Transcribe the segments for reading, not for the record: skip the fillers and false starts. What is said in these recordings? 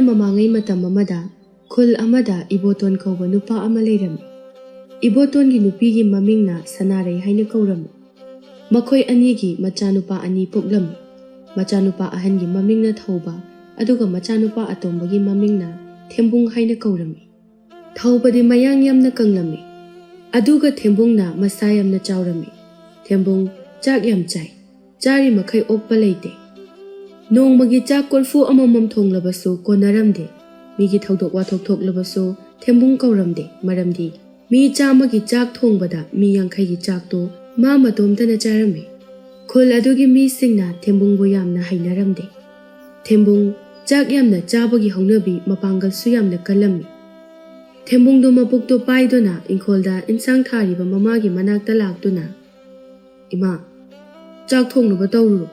ꯊꯥꯏꯅ ꯃꯃꯥꯡꯉꯩ ꯃꯇꯝ ꯑꯃꯗ ꯈꯨꯜ ꯑꯃꯗ ꯏꯕꯣꯇꯣꯟ ꯀꯧꯕ ꯅꯨꯄꯥ ꯑꯃ ꯂꯩꯔꯝꯃꯤ꯫ ꯏꯕꯣꯇꯣꯟꯒꯤ ꯅꯨꯄꯤꯒꯤ ꯃꯃꯤꯡꯅ ꯁꯅꯥꯔꯩ ꯍꯥꯏꯅ ꯀꯧꯔꯝꯃꯤ꯫ ꯃꯈꯣꯏ ꯑꯅꯤꯒꯤ ꯃꯆꯥꯅꯨꯄꯥ ꯑꯅꯤ ꯄꯣꯛꯂꯝꯃꯤ꯫ ꯃꯆꯥꯅꯨꯄꯥ ꯑꯍꯟꯒꯤ ꯃꯃꯤꯡꯅ ꯊꯧꯕ ꯑꯗꯨꯒ ꯃꯆꯥꯅꯨꯄꯥ ꯑꯇꯣꯝꯕꯒꯤ ꯃꯃꯤꯡꯅ ꯊꯦꯝꯕꯨꯡ ꯍꯥꯏꯅ ꯀꯧꯔꯝꯃꯤ꯫ ꯊꯧꯕꯗꯤ ꯃꯌꯥꯡ ꯌꯥꯝꯅ ꯀꯪꯂꯝꯃꯤ, ꯑꯗꯨꯒ ꯊꯦꯝꯕꯨꯡꯅ ꯃꯁꯥ ꯌꯥꯝꯅ ꯆꯥꯎꯔꯝꯃꯤ꯫ ꯊꯦꯝꯕꯨꯡ ꯆꯥꯛ ꯌꯥꯝ ꯆꯥꯏ, ꯆꯥꯔꯤ ꯃꯈꯩ ꯑꯣꯛꯄ ꯂꯩꯇꯦ꯫ ꯅꯣꯡꯃꯒꯤ ꯆꯥꯛ ꯀꯣꯔꯐꯨ ꯑꯃꯃꯝ ꯊꯣꯡꯂꯕꯁꯨ ꯀꯣꯟꯅꯔꯝꯗꯦ꯫ ꯃꯤꯒꯤ ꯊꯧꯗꯣꯛ ꯋꯥꯊꯣꯛ ꯊꯣꯛꯂꯕꯁꯨ ꯊꯦꯝꯕꯨꯡ ꯀꯧꯔꯝꯗꯦ, ꯃꯔꯝꯗꯤ ꯃꯤ 100ꯒꯤ ꯆꯥꯛ ꯊꯣꯡꯕꯗ ꯃꯤ 50ꯒꯤ ꯆꯥꯛꯇꯣ ꯃꯥ ꯃꯇꯣꯝꯇꯅ ꯆꯥꯔꯝꯃꯤ꯫ ꯈꯨꯜ ꯑꯗꯨꯒꯤ ꯃꯤꯁꯤꯡꯅ ꯊꯦꯝꯕꯨꯡꯕꯨ ꯌꯥꯝꯅ ꯍꯩꯅꯔꯝꯗꯦ꯫ ꯊꯦꯝꯕꯨꯡ ꯆꯥꯛ ꯌꯥꯝꯅ ꯆꯥꯕꯒꯤ ꯍꯧꯅꯕꯤ ꯃꯄꯥꯡꯒꯜꯁꯨ ꯌꯥꯝꯅ ꯀꯜꯂꯝꯃꯤ꯫ ꯊꯦꯝꯕꯨꯡꯗꯨ ꯃꯕꯨꯛꯇꯨ ꯄꯥꯏꯗꯨꯅ ꯏꯪꯈꯣꯜꯗ ꯏꯟꯁꯥꯡ ꯊꯥꯔꯤꯕ ꯃꯃꯥꯒꯤ ꯃꯅꯥꯛꯇ ꯂꯥꯛꯇꯨꯅ, "ꯏꯃꯥ, ꯆꯥꯛ ꯊꯣꯡꯅꯕ ꯇꯧꯔꯨꯔꯣ,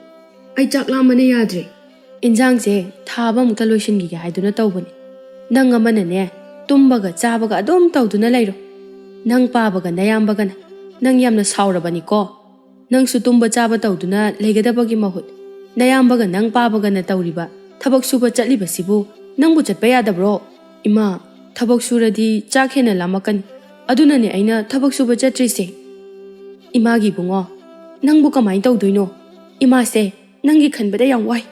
ꯑꯩ ꯆꯥꯛ ꯂꯥꯝꯕꯅ ꯌꯥꯗ꯭ꯔꯦ꯫ ꯏꯟꯖꯥꯡꯁꯦ ꯊꯥꯕ ꯑꯃꯨꯛꯇ ꯂꯣꯏꯁꯤꯟꯈꯤꯒꯦ ꯍꯥꯏꯗꯨꯅ ꯇꯧꯕꯅꯤ꯫ ꯅꯪ ꯑꯃꯅꯅꯦ ꯇꯨꯝꯕꯒ ꯆꯥꯕꯒ ꯑꯗꯨꯝ ꯇꯧꯗꯨꯅ ꯂꯩꯔꯣ꯫ ꯅꯪ ꯄꯥꯕꯒ ꯅꯌꯥꯝꯕꯒꯅ ꯅꯪ ꯌꯥꯝꯅ ꯁꯥꯎꯔꯕꯅꯤꯀꯣ꯫ ꯅꯪꯁꯨ ꯇꯨꯝꯕ ꯆꯥꯕ ꯇꯧꯗꯨꯅ ꯂꯩꯒꯗꯕꯒꯤ ꯃꯍꯨꯠ ꯅꯌꯥꯝꯕꯒ ꯅꯪ ꯄꯥꯕꯒꯅ ꯇꯧꯔꯤꯕ ꯊꯕꯛ ꯁꯨꯕ ꯆꯠꯂꯤꯕꯁꯤꯕꯨ ꯅꯪꯕꯨ ꯆꯠꯄ ꯌꯥꯗꯕ꯭ꯔꯣ? ꯏꯃꯥ, ꯊꯕꯛ ꯁꯨꯔꯗꯤ ꯆꯥꯛ ꯍꯦꯟꯅ ꯂꯥꯝꯃꯛꯀꯅꯤ, ꯑꯗꯨꯅꯅꯦ ꯑꯩꯅ ꯊꯕꯛ ꯁꯨꯕ ꯆꯠꯇ꯭ꯔꯤꯁꯦ." "ꯏꯃꯥꯒꯤ ꯏꯕꯨꯡꯉꯣ, ꯅꯪꯕꯨ ꯀꯃꯥꯏꯅ ꯇꯧꯗꯣꯏꯅꯣ? ꯏꯃꯥꯁꯦ ꯅꯪꯒꯤ ꯈꯟꯕꯗ ꯌꯥꯝ ꯋꯥꯏ."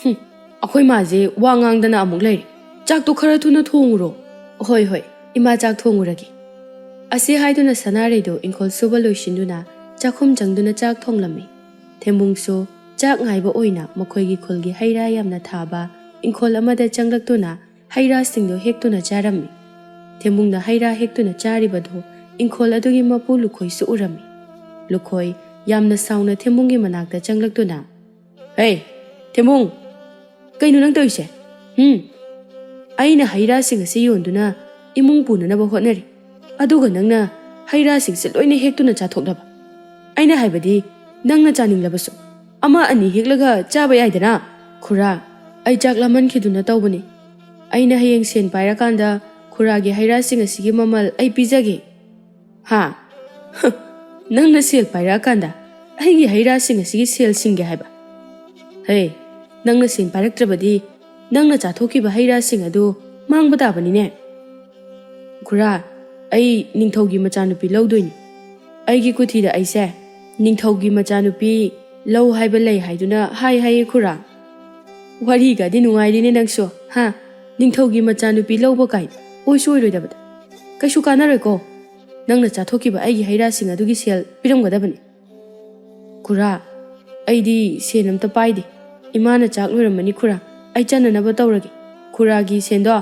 "ꯑꯩꯈꯣꯏ ꯃꯥꯁꯦ ꯋꯥ ꯉꯥꯡꯗꯅ ꯑꯃꯨꯛ ꯂꯩꯔꯦ, ꯆꯥꯛꯇꯣ ꯈꯔ ꯊꯨꯅ ꯊꯣꯡꯉꯨꯔꯣ." "ꯍꯣꯏ ꯍꯣꯏ, ꯏꯃꯥ ꯆꯥꯛ ꯊꯣꯡꯉꯨꯔꯒꯦ." ꯑꯁꯤ ꯍꯥꯏꯗꯨꯅ ꯁꯅꯥꯔꯩꯗꯣ ꯏꯪꯈꯣꯜ ꯁꯨꯕ ꯂꯣꯏꯁꯤꯟꯗꯨꯅ ꯆꯥꯛꯈꯨꯝ ꯆꯪꯗꯨꯅ ꯆꯥꯛ ꯊꯣꯡꯂꯝꯃꯤ꯫ ꯊꯦꯝꯕꯨꯡꯁꯨ ꯆꯥꯛ ꯉꯥꯏꯕ ꯑꯣꯏꯅ ꯃꯈꯣꯏꯒꯤ ꯈꯨꯜꯒꯤ ꯍꯩꯔꯥ ꯌꯥꯝꯅ ꯊꯥꯕ ꯏꯪꯈꯣꯜ ꯑꯃꯗ ꯆꯪꯂꯛꯇꯨꯅ ꯍꯩꯔꯥꯁꯤꯡꯗꯨ ꯍꯦꯛꯇꯨꯅ ꯆꯥꯔꯝꯃꯤ꯫ ꯊꯦꯝꯕꯨꯡꯅ ꯍꯩꯔꯥ ꯍꯦꯛꯇꯨꯅ ꯆꯥꯔꯤꯕꯗꯨ ꯏꯪꯈꯣꯜ ꯑꯗꯨꯒꯤ ꯃꯄꯨ ꯂꯨꯈꯣꯏꯁꯨ ꯎꯔꯝꯃꯤ꯫ ꯂꯨꯈꯣꯏ ꯌꯥꯝꯅ ꯁꯥꯎꯅ ꯊꯦꯝꯕꯨꯡꯒꯤ ꯃꯅꯥꯛꯇ ꯆꯪꯂꯛꯇꯨꯅ, "ꯍꯦ ꯊꯦꯝꯕꯨꯡ, ꯀꯩꯅꯣ ꯅꯪ ꯇꯧꯔꯤꯁꯦ? ꯑꯩꯅ ꯍꯩꯔꯥꯁꯤꯡ ꯑꯁꯤ ꯌꯣꯟꯗꯨꯅ ꯏꯃꯨꯡ ꯄꯨꯅꯅꯕ ꯍꯣꯠꯅꯔꯤ, ꯑꯗꯨꯒ ꯅꯪꯅ ꯍꯩꯔꯥꯁꯤꯡꯁꯦ ꯂꯣꯏꯅ ꯍꯦꯛꯇꯨꯅ ꯆꯥꯊꯣꯛꯂꯕ? ꯑꯩꯅ ꯍꯥꯏꯕꯗꯤ ꯅꯪꯅ ꯆꯥꯅꯤꯡꯂꯕꯁꯨ 1-2 ꯍꯦꯛꯂꯒ ꯆꯥꯕ ꯌꯥꯏꯗꯅ." "ꯈꯨꯔꯥ, ꯑꯩ ꯆꯥꯛ ꯂꯥꯝꯃꯟꯈꯤꯗꯨꯅ ꯇꯧꯕꯅꯤ. ꯑꯩꯅ ꯍꯌꯦꯡ ꯁꯦꯟ ꯄꯥꯏꯔꯀꯥꯟꯗ ꯈꯨꯔꯥꯒꯤ ꯍꯩꯔꯥꯁꯤꯡ ꯑꯁꯤꯒꯤ ꯃꯃꯜ ꯑꯩ ꯄꯤꯖꯒꯦ." "ꯍꯥ? ꯅꯪꯅ ꯁꯦꯜ ꯄꯥꯏꯔꯛꯑꯀꯥꯟꯗ ꯑꯩꯒꯤ ꯍꯩꯔꯥꯁꯤꯡ ꯑꯁꯤꯒꯤ ꯁꯦꯜ ꯁꯤꯡꯒꯦ ꯍꯥꯏꯕ? ꯍꯦ, ꯅꯪꯅ ꯁꯦꯟ ꯄꯥꯏꯔꯛꯇ꯭ꯔꯕꯗꯤ ꯅꯪꯅ ꯆꯥꯊꯣꯛꯈꯤꯕ ꯍꯩꯔꯥꯁꯤꯡ ꯑꯗꯨ ꯃꯥꯡꯕ ꯇꯥꯕꯅꯤꯅꯦ." "ꯈꯨꯔꯥ, ꯑꯩ ꯅꯤꯡꯊꯧꯒꯤ ꯃꯆꯥꯅꯨꯄꯤ ꯂꯧꯗꯣꯏꯅꯤ. ꯑꯩꯒꯤ ꯀꯨꯊꯤꯗ ꯑꯩꯁꯦ ꯅꯤꯡꯊꯧꯒꯤ ꯃꯆꯥꯅꯨꯄꯤ ꯂꯧ ꯍꯥꯏꯕ ꯂꯩ ꯍꯥꯏꯗꯨꯅ ꯍꯥꯏꯌꯦ ꯈꯨꯔꯥ." "ꯋꯥꯔꯤꯒꯗꯤ ꯅꯨꯡꯉꯥꯏꯔꯤꯅꯦ ꯅꯪꯁꯨ, ꯅꯤꯡꯊꯧꯒꯤ ꯃꯆꯥꯅꯨꯄꯤ ꯂꯧꯕ ꯀꯥꯏꯅ ꯑꯣꯏꯁꯨ ꯑꯣꯏꯔꯣꯏꯗꯕꯗ. ꯀꯩꯁꯨ ꯀꯥꯟꯅꯔꯣꯏꯀꯣ, ꯅꯪꯅ ꯆꯥꯊꯣꯛꯈꯤꯕ ꯑꯩꯒꯤ ꯍꯩꯔꯥꯁꯤꯡ ꯑꯗꯨꯒꯤ ꯁꯦꯜ ꯄꯤꯔꯝꯒꯗꯕꯅꯤ." "ꯈꯨꯔꯥ, ꯑꯩꯗꯤ ꯁꯦꯟ ꯑꯝꯇ ꯄꯥꯏꯗꯦ. ꯏꯃꯥꯅ ꯆꯥꯛ ꯂꯣꯏꯔꯝꯃꯅꯤ ꯈꯨꯔꯥ, ꯑꯩ ꯆꯠꯅꯅꯕ ꯇꯧꯔꯒꯦ. ꯈꯨꯔꯥꯒꯤ ꯁꯦꯟꯗꯣ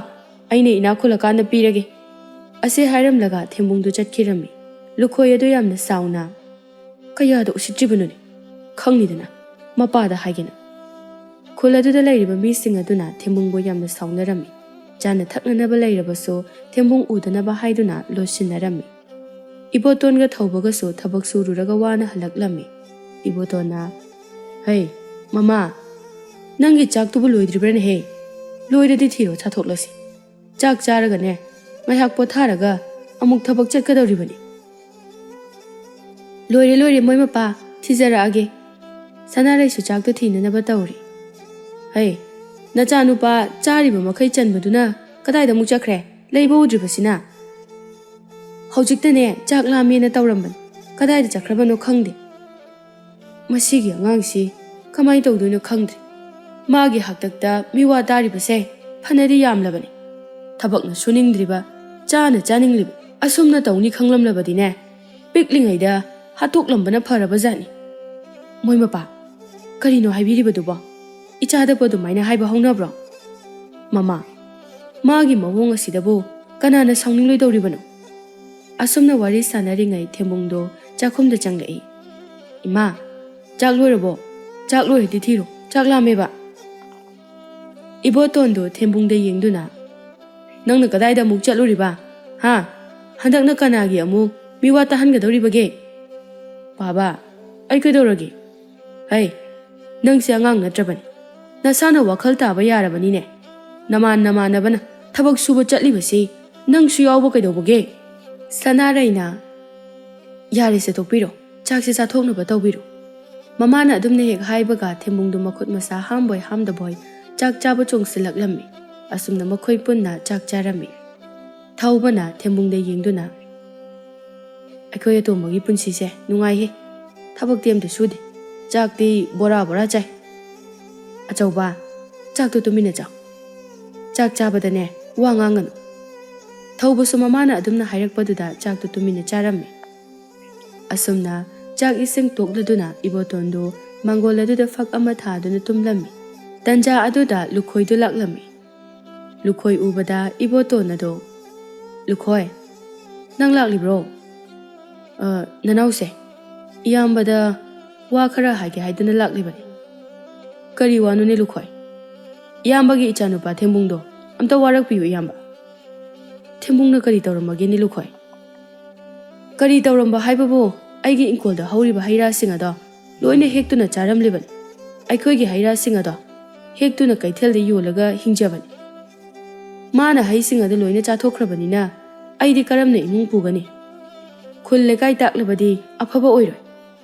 ꯑꯩꯅ ꯏꯅꯥꯛ ꯈꯨꯜꯂꯀꯥꯟꯗ ꯄꯤꯔꯒꯦ." ꯑꯁꯤ ꯍꯥꯏꯔꯝꯂꯒ ꯊꯦꯝꯕꯨꯡꯗꯨ ꯆꯠꯈꯤꯔꯝꯃꯤ꯫ ꯂꯨꯈꯣꯏ ꯑꯗꯨ ꯌꯥꯝꯅ ꯁꯥꯎꯅ, "ꯀꯌꯥꯗ ꯎꯁꯤꯠꯇ꯭ꯔꯤꯕꯅꯣꯅꯦ, ꯈꯪꯅꯤꯗꯅ ꯃꯄꯥꯗ ꯍꯥꯏꯒꯦꯅ." ꯈꯨꯜ ꯑꯗꯨꯗ ꯂꯩꯔꯤꯕ ꯃꯤꯁꯤꯡ ꯑꯗꯨꯅ ꯊꯦꯝꯕꯨꯡꯕꯨ ꯌꯥꯝꯅ ꯁꯥꯎꯅꯔꯝꯃꯤ꯫ ꯆꯥꯅ ꯊꯛꯅꯅꯕ ꯂꯩꯔꯕꯁꯨ ꯊꯦꯝꯕꯨꯡ ꯎꯗꯅꯕ ꯍꯥꯏꯗꯨꯅ ꯂꯣꯠꯁꯤꯟꯅꯔꯝꯃꯤ꯫ ꯏꯕꯣꯇꯣꯟꯒ ꯊꯧꯕꯒꯁꯨ ꯊꯕꯛ ꯁꯨꯔꯨꯔꯒ ꯋꯥꯅ ꯍꯜꯂꯛꯂꯝꯃꯤ꯫ ꯏꯕꯣꯇꯣꯟꯅ, "ꯍꯦ ꯃꯃꯥ, ꯅꯪꯒꯤ ꯆꯥꯛꯇꯨꯕꯨ ꯂꯣꯏꯗ꯭ꯔꯤꯕ꯭ꯔꯅꯦꯍꯦ? ꯂꯣꯏꯔꯗꯤ ꯊꯤꯔꯣ ꯆꯥꯊꯣꯛꯂꯁꯤ. ꯆꯥꯛ ꯆꯥꯔꯒꯅꯦ ꯉꯥꯏꯍꯥꯛ ꯄꯣꯊꯥꯔꯒ ꯑꯃꯨꯛ ꯊꯕꯛ ꯆꯠꯀꯗꯧꯔꯤꯕꯅꯤ." "ꯂꯣꯏꯔꯦ ꯂꯣꯏꯔꯦ ꯃꯣꯏ ꯃꯄꯥ, ꯊꯤꯖꯔꯛꯑꯒꯦ." ꯁꯅꯥꯔꯩꯁꯨ ꯆꯥꯛꯇꯨ ꯊꯤꯅꯅꯕ ꯇꯧꯔꯤ꯫ "ꯍꯦ, ꯅꯆꯥꯅꯨꯄꯥ ꯆꯥꯔꯤꯕ ꯃꯈꯩ ꯆꯟꯕꯗꯨꯅ ꯀꯗꯥꯏꯗ ꯑꯃꯨꯛ ꯆꯠꯈ꯭ꯔꯦ, ꯂꯩꯕ ꯎꯗ꯭ꯔꯤꯕꯁꯤꯅ?" "ꯍꯧꯖꯤꯛꯇꯅꯦ ꯆꯥꯛ ꯂꯥꯝꯃꯦꯅ ꯇꯧꯔꯝꯕꯅꯤ, ꯀꯗꯥꯏꯗ ꯆꯠꯈ꯭ꯔꯕꯅꯣ ꯈꯪꯗꯦ. ꯃꯁꯤꯒꯤ ꯑꯉꯥꯡꯁꯤ ꯀꯃꯥꯏꯅ ꯇꯧꯗꯣꯏꯅꯣ ꯈꯪꯗ꯭ꯔꯦ. ꯃꯥꯒꯤ ꯍꯥꯛꯇꯛꯇ ꯃꯤꯋꯥ ꯇꯥꯔꯤꯕꯁꯦ ꯐꯅꯗꯤ ꯌꯥꯝꯂꯕꯅꯤ. ꯊꯕꯛꯅ ꯁꯨꯅꯤꯡꯗ꯭ꯔꯤꯕ, ꯆꯥꯅ ꯆꯥꯅꯤꯡꯂꯤꯕ, ꯑꯁꯨꯝꯅ ꯇꯧꯅꯤ ꯈꯪꯂꯝꯂꯕꯗꯤꯅꯦ ꯄꯤꯛꯂꯤꯉꯩꯗ ꯍꯥꯠꯇꯣꯛꯂꯝꯕꯅ ꯐꯔꯕꯖꯥꯠꯅꯤ." "ꯃꯣꯏ ꯃꯄꯥ, ꯀꯔꯤꯅꯣ ꯍꯥꯏꯕꯤꯔꯤꯕꯗꯨꯕꯣ? ꯏꯆꯥꯗꯕꯨ ꯑꯗꯨꯃꯥꯏꯅ ꯍꯥꯏꯕ ꯍꯧꯅꯕ꯭ꯔꯣ?" "ꯃꯃꯥ, ꯃꯥꯒꯤ ꯃꯑꯣꯡ ꯑꯁꯤꯗꯕꯨ ꯀꯅꯥꯅ ꯁꯥꯎꯅꯤꯡꯂꯣꯏꯗꯧꯔꯤꯕꯅꯣ?" ꯑꯁꯨꯝꯅ ꯋꯥꯔꯤ ꯁꯥꯟꯅꯔꯤꯉꯩ ꯊꯦꯝꯕꯨꯡꯗꯣ ꯆꯥꯛꯈꯨꯝꯗ ꯆꯪꯂꯛꯏ꯫ "ꯏꯃꯥ, ꯆꯥꯛ ꯂꯣꯏꯔꯕꯣ? ꯆꯥꯛ ꯂꯣꯏꯔꯗꯤ ꯊꯤꯔꯣ, ꯆꯥꯛ ꯂꯥꯝꯃꯦꯕ." ꯏꯕꯣꯇꯣꯟꯗꯣ ꯊꯦꯝꯕꯨꯡꯗ ꯌꯦꯡꯗꯨꯅ, "ꯅꯪꯅ ꯀꯗꯥꯏꯗ ꯑꯃꯨꯛ ꯆꯠꯂꯨꯔꯤꯕ? ꯍꯟꯗꯛꯅ ꯀꯅꯥꯒꯤ ꯑꯃꯨꯛ ꯃꯤꯋꯥ ꯇꯥꯍꯟꯒꯗꯧꯔꯤꯕꯒꯦ?" "ꯄꯥꯕ, ꯑꯩ ꯀꯩꯗꯧꯔꯒꯦ? ꯍꯩ, ꯅꯪꯁꯦ ꯑꯉꯥꯡ ꯅꯠꯇ꯭ꯔꯕꯅꯤ. ꯅꯁꯥꯅ ꯋꯥꯈꯜ ꯇꯥꯕ ꯌꯥꯔꯕꯅꯤꯅꯦ. ꯅꯃꯥꯟꯅꯕꯅ ꯊꯕꯛ ꯁꯨꯕ ꯆꯠꯂꯤꯕꯁꯤ ꯅꯪꯁꯨ ꯌꯥꯎꯕ ꯀꯩꯗꯧꯕꯒꯦ?" ꯁꯅꯥꯔꯩꯅ, "ꯌꯥꯔꯦꯁꯦ ꯇꯣꯛꯄꯤꯔꯣ, ꯆꯥꯛꯁꯦ ꯆꯥꯊꯣꯛꯅꯕ ꯇꯧꯕꯤꯔꯣ." ꯃꯃꯥꯅ ꯑꯗꯨꯝꯅ ꯍꯦꯛ ꯍꯥꯏꯕꯒ ꯊꯦꯝꯕꯨꯡꯗꯨ ꯃꯈꯨꯠ ꯃꯁꯥ ꯍꯥꯝꯕꯣꯏ ꯍꯥꯝꯗꯕꯣꯏ ꯆꯥꯛ ꯆꯥꯕ ꯆꯣꯡꯁꯤꯜꯂꯛꯂꯝꯃꯤ꯫ ꯑꯁꯨꯝꯅ ꯃꯈꯣꯏ ꯄꯨꯟꯅ ꯆꯥꯛ ꯆꯥꯔꯝꯃꯤ꯫ ꯊꯧꯕꯅ ꯊꯦꯝꯕꯨꯡꯗ ꯌꯦꯡꯗꯨꯅ "ꯑꯩꯈꯣꯏ ꯑꯇꯣꯝꯕꯒꯤ ꯄꯨꯟꯁꯤꯁꯦ ꯅꯨꯡꯉꯥꯏꯍꯦ꯫ ꯊꯕꯛꯇꯤ ꯑꯝꯇ ꯁꯨꯗꯦ, ꯆꯥꯛꯇꯤ ꯕꯣꯔꯥ ꯕꯣꯔꯥ ꯆꯥꯏ꯫ ꯑꯆꯧꯕ, ꯆꯥꯛꯇꯣ ꯇꯨꯃꯤꯟꯅ ꯆꯥꯎ꯫ ꯆꯥꯛ ꯆꯥꯕꯗꯅꯦ ꯋꯥ ꯉꯥꯡꯒꯅꯨ." ꯊꯧꯕꯁꯨ ꯃꯃꯥꯅ ꯑꯗꯨꯝꯅ ꯍꯥꯏꯔꯛꯄꯗꯨꯗ ꯆꯥꯛꯇꯣ ꯇꯨꯃꯤꯟꯅ ꯆꯥꯔꯝꯃꯤ꯫ ꯑꯁꯨꯝꯅ ꯆꯥꯛ ꯏꯁꯤꯡ ꯇꯣꯛꯂꯗꯨꯅ ꯏꯕꯣꯇꯣꯟꯗꯨ ꯃꯥꯡꯒꯣꯜ ꯑꯗꯨꯗ ꯐꯛ ꯑꯃ ꯊꯥꯗꯨꯅ ꯇꯨꯝꯂꯝꯃꯤ꯫ ꯇꯟꯖꯥ ꯑꯗꯨꯗ ꯂꯨꯈꯣꯏꯗꯨ ꯂꯥꯛꯂꯝꯃꯤ꯫ ꯂꯨꯈꯣꯏ ꯎꯕꯗ ꯏꯕꯣꯇꯣꯟ ꯑꯗꯣ "ꯂꯨꯈꯣꯏ, ꯅꯪ ꯂꯥꯛꯂꯤꯕ꯭ꯔꯣ? ꯅꯅꯥꯎꯁꯦ, ꯏꯌꯥꯝꯕꯗ ꯋꯥ ꯈꯔ ꯍꯥꯏꯒꯦ ꯍꯥꯏꯗꯨꯅ ꯂꯥꯛꯂꯤꯕꯅꯤ." "ꯀꯔꯤ ꯋꯥꯅꯣꯅꯦ ꯂꯨꯈꯣꯏ? ꯏꯌꯥꯝꯕꯒꯤ ꯏꯆꯥꯅꯨꯄꯥ ꯊꯦꯝꯕꯨꯡꯗꯣ ꯑꯝꯇ ꯋꯥꯔꯛꯄꯤꯌꯨ ꯏꯌꯥꯝꯕ." "ꯊꯦꯝꯕꯨꯡꯅ ꯀꯔꯤ ꯇꯧꯔꯝꯃꯒꯦꯅꯦ ꯂꯨꯈꯣꯏ?" "ꯀꯔꯤ ꯇꯧꯔꯝꯕ ꯍꯥꯏꯕꯕꯨ ꯑꯩꯒꯤ ꯏꯪꯈꯣꯜꯗ ꯍꯧꯔꯤꯕ ꯍꯩꯔꯥꯁꯤꯡ ꯑꯗꯣ ꯂꯣꯏꯅ ꯍꯦꯛꯇꯨꯅ ꯆꯥꯔꯝꯂꯤꯕꯅꯤ꯫ ꯑꯩꯈꯣꯏꯒꯤ ꯍꯩꯔꯥꯁꯤꯡ ꯑꯗꯣ ꯍꯦꯛꯇꯨꯅ ꯀꯩꯊꯦꯜꯗ ꯌꯣꯜꯂꯒ ꯍꯤꯡꯖꯕꯅꯤ꯫ ꯃꯥꯅ ꯍꯩꯁꯤꯡ ꯑꯗꯨ ꯂꯣꯏꯅ ꯆꯥꯊꯣꯛꯈ꯭ꯔꯕꯅꯤꯅ ꯑꯩꯗꯤ ꯀꯔꯝꯅ ꯏꯃꯨꯡ ꯄꯨꯒꯅꯤ? ꯈꯨꯜ ꯂꯩꯀꯥꯏ ꯇꯥꯛꯂꯕꯗꯤ ꯑꯐꯕ ꯑꯣꯏꯔꯣꯏ."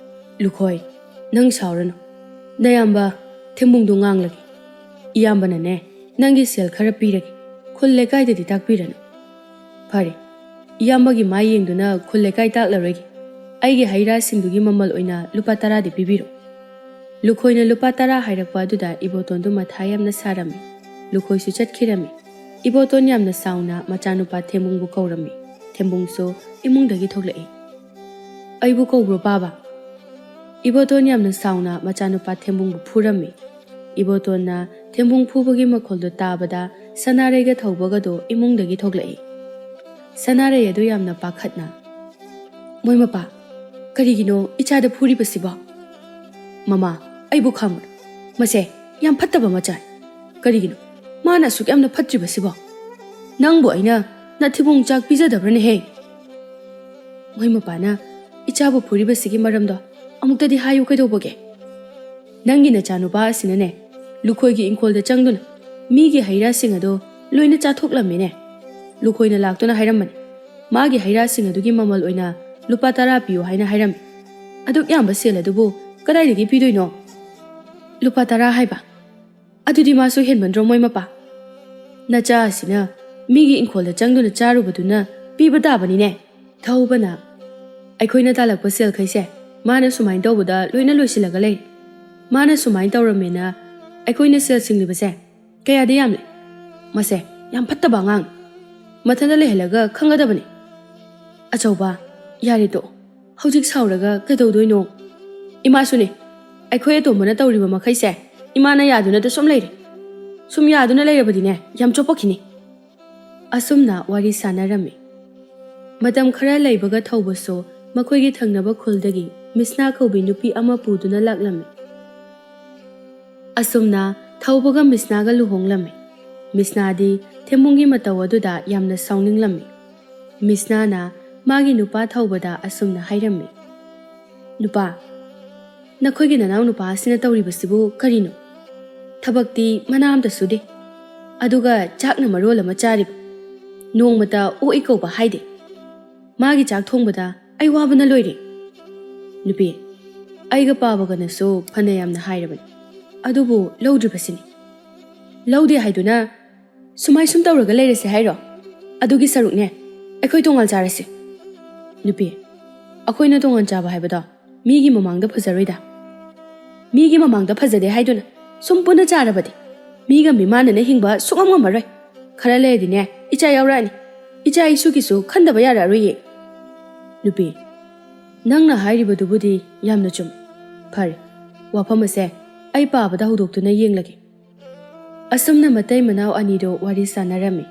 "ꯂꯨꯈꯣꯏ, ꯅꯪ ꯁꯥꯎꯔꯅꯨ. ꯅꯌꯥꯝꯕ ꯊꯦꯝꯕꯨꯡꯗꯨ ꯉꯥꯡꯂꯒꯦ. ꯏꯌꯥꯝꯕꯅꯅꯦ ꯅꯪꯒꯤ ꯁꯦꯜ ꯈꯔ ꯄꯤꯔꯒꯦ. ꯈꯨꯜ ꯂꯩꯀꯥꯏꯗꯗꯤ ꯇꯥꯛꯄꯤꯔꯅꯨ." "ꯐꯔꯦ, ꯏꯌꯥꯝꯕꯒꯤ ꯃꯥ ꯌꯦꯡꯗꯨꯅ ꯈꯨꯜ ꯂꯩꯀꯥꯏ ꯇꯥꯛꯂꯔꯣꯏꯒꯦ. ꯑꯩꯒꯤ ꯍꯩꯔꯥꯁꯤꯡꯗꯨꯒꯤ ꯃꯃꯜ ꯑꯣꯏꯅ ꯂꯨꯄꯥ 10ꯗꯤ ꯄꯤꯕꯤꯔꯣ." ꯂꯨꯈꯣꯏꯅ ꯂꯨꯄꯥ 10 ꯍꯥꯏꯔꯛꯄ ꯑꯗꯨꯗ ꯏꯕꯣꯇꯣꯟꯗꯨ ꯃꯊꯥ ꯌꯥꯝꯅ ꯁꯥꯔꯝꯃꯤ꯫ ꯂꯨꯈꯣꯏꯁꯨ ꯆꯠꯈꯤꯔꯝꯃꯤ꯫ ꯏꯕꯣꯇꯣꯟ ꯌꯥꯝꯅ ꯁꯥꯎꯅ ꯃꯆꯥꯅꯨꯄꯥ ꯊꯦꯝꯕꯨꯡꯕꯨ ꯀꯧꯔꯝꯃꯤ꯫ ꯊꯦꯝꯕꯨꯡꯁꯨ ꯏꯃꯨꯡꯗꯒꯤ ꯊꯣꯛꯂꯛꯏ꯫ "ꯑꯩꯕꯨ ꯀꯧꯕ꯭ꯔꯣ ꯄꯥꯕ?" ꯏꯕꯣꯇꯣꯟ ꯌꯥꯝꯅ ꯁꯥꯎꯅ ꯃꯆꯥꯅꯨꯄꯥ ꯊꯦꯝꯕꯨꯡꯕꯨ ꯐꯨꯔꯝꯃꯤ꯫ ꯏꯕꯣꯇꯣꯟꯅ ꯊꯦꯝꯕꯨꯡ ꯐꯨꯕꯒꯤ ꯃꯈꯣꯜꯗꯨ ꯇꯥꯕꯗ ꯁꯅꯥꯔꯩꯒ ꯊꯧꯕꯒꯗꯣ ꯏꯃꯨꯡꯗꯒꯤ ꯊꯣꯛꯂꯛꯏ꯫ ꯁꯅꯥꯔꯩ ꯑꯗꯨ ꯌꯥꯝꯅ ꯄꯥꯈꯠꯅ "ꯃꯣꯏ ꯃꯄꯥ, ꯀꯔꯤꯒꯤꯅꯣ ꯏꯆꯥꯗ ꯐꯨꯔꯤꯕꯁꯤꯕꯣ?" "ꯃꯃꯥ, ꯑꯩꯕꯨ ꯈꯪꯕ꯭ꯔꯥ? ꯃꯁꯦ ꯌꯥꯝ ꯐꯠꯇꯕ ꯃꯆꯥꯅꯤ꯫ ꯀꯔꯤꯒꯤꯅꯣ ꯃꯥꯅ ꯑꯁꯨꯛ ꯌꯥꯝꯅ ꯐꯠꯇ꯭ꯔꯤꯕꯁꯤꯕꯣ? ꯅꯪꯕꯨ ꯑꯩꯅ ꯅꯊꯤꯕꯣꯡ ꯆꯥꯛ ꯄꯤꯖꯗꯕ꯭ꯔꯅꯦꯍꯦ?" "ꯃꯣꯏ ꯃꯄꯥꯅ ꯏꯆꯥꯕꯨ ꯐꯨꯔꯤꯕꯁꯤꯒꯤ ꯃꯔꯝꯗꯣ ꯑꯃꯨꯛꯇꯗꯤ ꯍꯥꯏꯌꯨ ꯀꯩꯗꯧꯕꯒꯦ?" "ꯅꯪꯒꯤ ꯅꯆꯥꯅꯨꯄꯥ ꯑꯁꯤꯅꯅꯦ ꯂꯨꯈꯣꯏꯒꯤ ꯏꯪꯈꯣꯜꯗ ꯆꯪꯗꯨꯅ ꯃꯤꯒꯤ ꯍꯩꯔꯥꯁꯤꯡ ꯑꯗꯣ ꯂꯣꯏꯅ ꯆꯥꯊꯣꯛꯂꯝꯃꯤꯅꯦ꯫ ꯂꯨꯈꯣꯏꯅ ꯂꯥꯛꯇꯨꯅ ꯍꯥꯏꯔꯝꯕꯅꯤ, ꯃꯥꯒꯤ ꯍꯩꯔꯥꯁꯤꯡ ꯑꯗꯨꯒꯤ ꯃꯃꯜ ꯑꯣꯏꯅ ꯂꯨꯄꯥ 10 ꯄꯤꯌꯨ ꯍꯥꯏꯅ ꯍꯥꯏꯔꯝꯃꯤ꯫ ꯑꯗꯨꯛ ꯌꯥꯝꯕ ꯁꯦꯜ ꯑꯗꯨꯕꯨ ꯀꯗꯥꯏꯗꯒꯤ ꯄꯤꯗꯣꯏꯅꯣ?" "ꯂꯨꯄꯥ 10 ꯍꯥꯏꯕ? ꯑꯗꯨꯗꯤ ꯃꯥꯁꯨ ꯍꯦꯟꯃꯟꯗ꯭ꯔꯣ ꯃꯣꯏ ꯃꯄꯥ? ꯅꯆꯥ ꯑꯁꯤꯅ ꯃꯤꯒꯤ ꯏꯪꯈꯣꯜꯗ ꯆꯪꯗꯨꯅ ꯆꯥꯔꯨꯕꯗꯨꯅ ꯄꯤꯕ ꯇꯥꯕꯅꯤꯅꯦ." ꯊꯧꯕꯅ "ꯑꯩꯈꯣꯏꯅ ꯇꯥꯜꯂꯛꯄ ꯁꯦꯜꯈꯩꯁꯦ ꯃꯥꯅ ꯁꯨꯃꯥꯏꯅ ꯇꯧꯕꯗ ꯂꯣꯏꯅ ꯂꯣꯏꯁꯤꯜꯂꯒ ꯂꯩꯔꯦ꯫ ꯃꯥꯅ ꯁꯨꯃꯥꯏꯅ ꯇꯧꯔꯝꯃꯦꯅ ꯑꯩꯈꯣꯏꯅ ꯁꯦꯜ ꯁꯤꯡꯂꯤꯕꯁꯦ ꯀꯌꯥꯗꯤ ꯌꯥꯝꯂꯦ꯫ ꯃꯁꯦ ꯌꯥꯝ ꯐꯠꯇꯕ ꯑꯉꯥꯡꯅꯤ. ꯃꯊꯟꯇ ꯂꯩꯍꯜꯂꯒ ꯈꯪꯒꯗꯕꯅꯤ." "ꯑꯆꯧꯕ, ꯌꯥꯔꯦ ꯇꯣꯛꯑꯣ. ꯍꯧꯖꯤꯛ ꯁꯥꯎꯔꯒ ꯀꯩꯗꯧꯗꯣꯏꯅꯣ? ꯏꯃꯥꯁꯨꯅꯦ, ꯑꯩꯈꯣꯏ ꯑꯇꯣꯝꯕꯅ ꯇꯧꯔꯤꯕ ꯃꯈꯩꯁꯦ ꯏꯃꯥꯅ ꯌꯥꯗꯨꯅꯇ ꯁꯨꯝ ꯂꯩꯔꯦ. ꯁꯨꯝ ꯌꯥꯗꯨꯅ ꯂꯩꯔꯕꯗꯤꯅꯦ ꯌꯥꯝ ꯆꯣꯞꯄꯛꯈꯤꯅꯤ." ꯑꯁꯨꯝꯅ ꯋꯥꯔꯤ ꯁꯥꯟꯅꯔꯝꯃꯤ꯫ ꯃꯇꯝ ꯈꯔ ꯂꯩꯕꯒ ꯊꯧꯕꯁꯨ ꯃꯈꯣꯏꯒꯤ ꯊꯪꯅꯕ ꯈꯨꯜꯗꯒꯤ ꯃꯤꯁꯅꯥ ꯀꯧꯕꯤ ꯅꯨꯄꯤ ꯑꯃ ꯄꯨꯗꯨꯅ ꯂꯥꯛꯂꯝꯃꯤ꯫ ꯑꯁꯨꯝꯅ ꯊꯧꯕꯒ ꯃꯤꯁꯅꯥꯒ ꯂꯨꯍꯣꯡꯂꯝꯃꯤ꯫ ꯃꯤꯁꯅꯥꯗꯤ ꯊꯦꯝꯕꯨꯡꯒꯤ ꯃꯇꯧ ꯑꯗꯨꯗ ꯌꯥꯝꯅ ꯁꯥꯎꯅꯤꯡꯂꯝꯃꯤ꯫ ꯃꯤꯁꯅꯥꯅ ꯃꯥꯒꯤ ꯅꯨꯄꯥ ꯊꯧꯕꯗ ꯑꯁꯨꯝꯅ ꯍꯥꯏꯔꯝꯃꯤ, "ꯅꯨꯄꯥ, ꯅꯈꯣꯏꯒꯤ ꯅꯅꯥꯎ ꯅꯨꯄꯥ ꯑꯁꯤꯅ ꯇꯧꯔꯤꯕꯁꯤꯕꯨ ꯀꯔꯤꯅꯣ? ꯊꯕꯛꯇꯤ ꯃꯅꯥ ꯑꯝꯇ ꯁꯨꯗꯦ, ꯑꯗꯨꯒ ꯆꯥꯛꯅ ꯃꯔꯣꯜ ꯑꯃ ꯆꯥꯔꯤꯕ. ꯅꯣꯡꯃꯇ ꯑꯣꯛꯏ ꯀꯧꯕ ꯍꯥꯏꯗꯦ. ꯃꯥꯒꯤ ꯆꯥꯛ ꯊꯣꯡꯕꯗ ꯑꯩ ꯋꯥꯕꯅ ꯂꯣꯏꯔꯦ." "ꯅꯨꯄꯤ, ꯑꯩꯒ ꯄꯥꯕꯒꯅꯁꯨ ꯐꯅ ꯌꯥꯝꯅ ꯍꯥꯏꯔꯕꯅꯤ, ꯑꯗꯨꯕꯨ ꯂꯧꯗ꯭ꯔꯤꯕꯁꯤꯅꯤ." "ꯂꯧꯗꯦ ꯍꯥꯏꯗꯨꯅ ꯁꯨꯃꯥꯏ ꯁꯨꯝ ꯇꯧꯔꯒ ꯂꯩꯔꯁꯦ ꯍꯥꯏꯔꯣ? ꯑꯗꯨꯒꯤ ꯁꯔꯨꯛꯅꯦ ꯑꯩꯈꯣꯏ ꯇꯣꯉꯥꯟ ꯆꯥꯔꯁꯤ." "ꯅꯨꯄꯤ, ꯑꯩꯈꯣꯏꯅ ꯇꯣꯉꯥꯟ ꯆꯥꯕ ꯍꯥꯏꯕꯗꯣ ꯃꯤꯒꯤ ꯃꯃꯥꯡꯗ ꯐꯖꯔꯣꯏꯗ." "ꯃꯤꯒꯤ ꯃꯃꯥꯡꯗ ꯐꯖꯗꯦ ꯍꯥꯏꯗꯨꯅ ꯁꯨꯝ ꯄꯨꯟꯅ ꯆꯥꯔꯕꯗꯤ ꯃꯤꯒ ꯃꯤꯃꯥꯟꯅꯅ ꯍꯤꯡꯕ ꯁꯨꯡꯉꯝ ꯉꯝꯃꯔꯣꯏ. ꯈꯔ ꯂꯩꯔꯗꯤꯅꯦ ꯏꯆꯥ ꯌꯥꯎꯔꯛꯑꯅꯤ. ꯏꯆꯥ ꯏꯁꯨꯒꯤꯁꯨ ꯈꯟꯗꯕ ꯌꯥꯔꯛꯑꯔꯣꯏꯌꯦ." "ꯅꯨꯄꯤ, ꯅꯪꯅ ꯍꯥꯏꯔꯤꯕꯗꯨꯕꯨꯗꯤ ꯌꯥꯝꯅ ꯆꯨꯝꯃꯤ. ꯐꯔꯦ, ꯋꯥꯐꯝ ꯑꯁꯦ ꯑꯩ ꯄꯥꯕꯗ ꯍꯧꯗꯣꯛꯇꯨꯅ ꯌꯦꯡꯂꯒꯦ." ꯑꯁꯨꯝꯅ ꯃꯇꯩ ꯃꯅꯥꯎ ꯑꯅꯤꯗꯣ ꯋꯥꯔꯤ ꯁꯥꯟꯅꯔꯝꯃꯤ꯫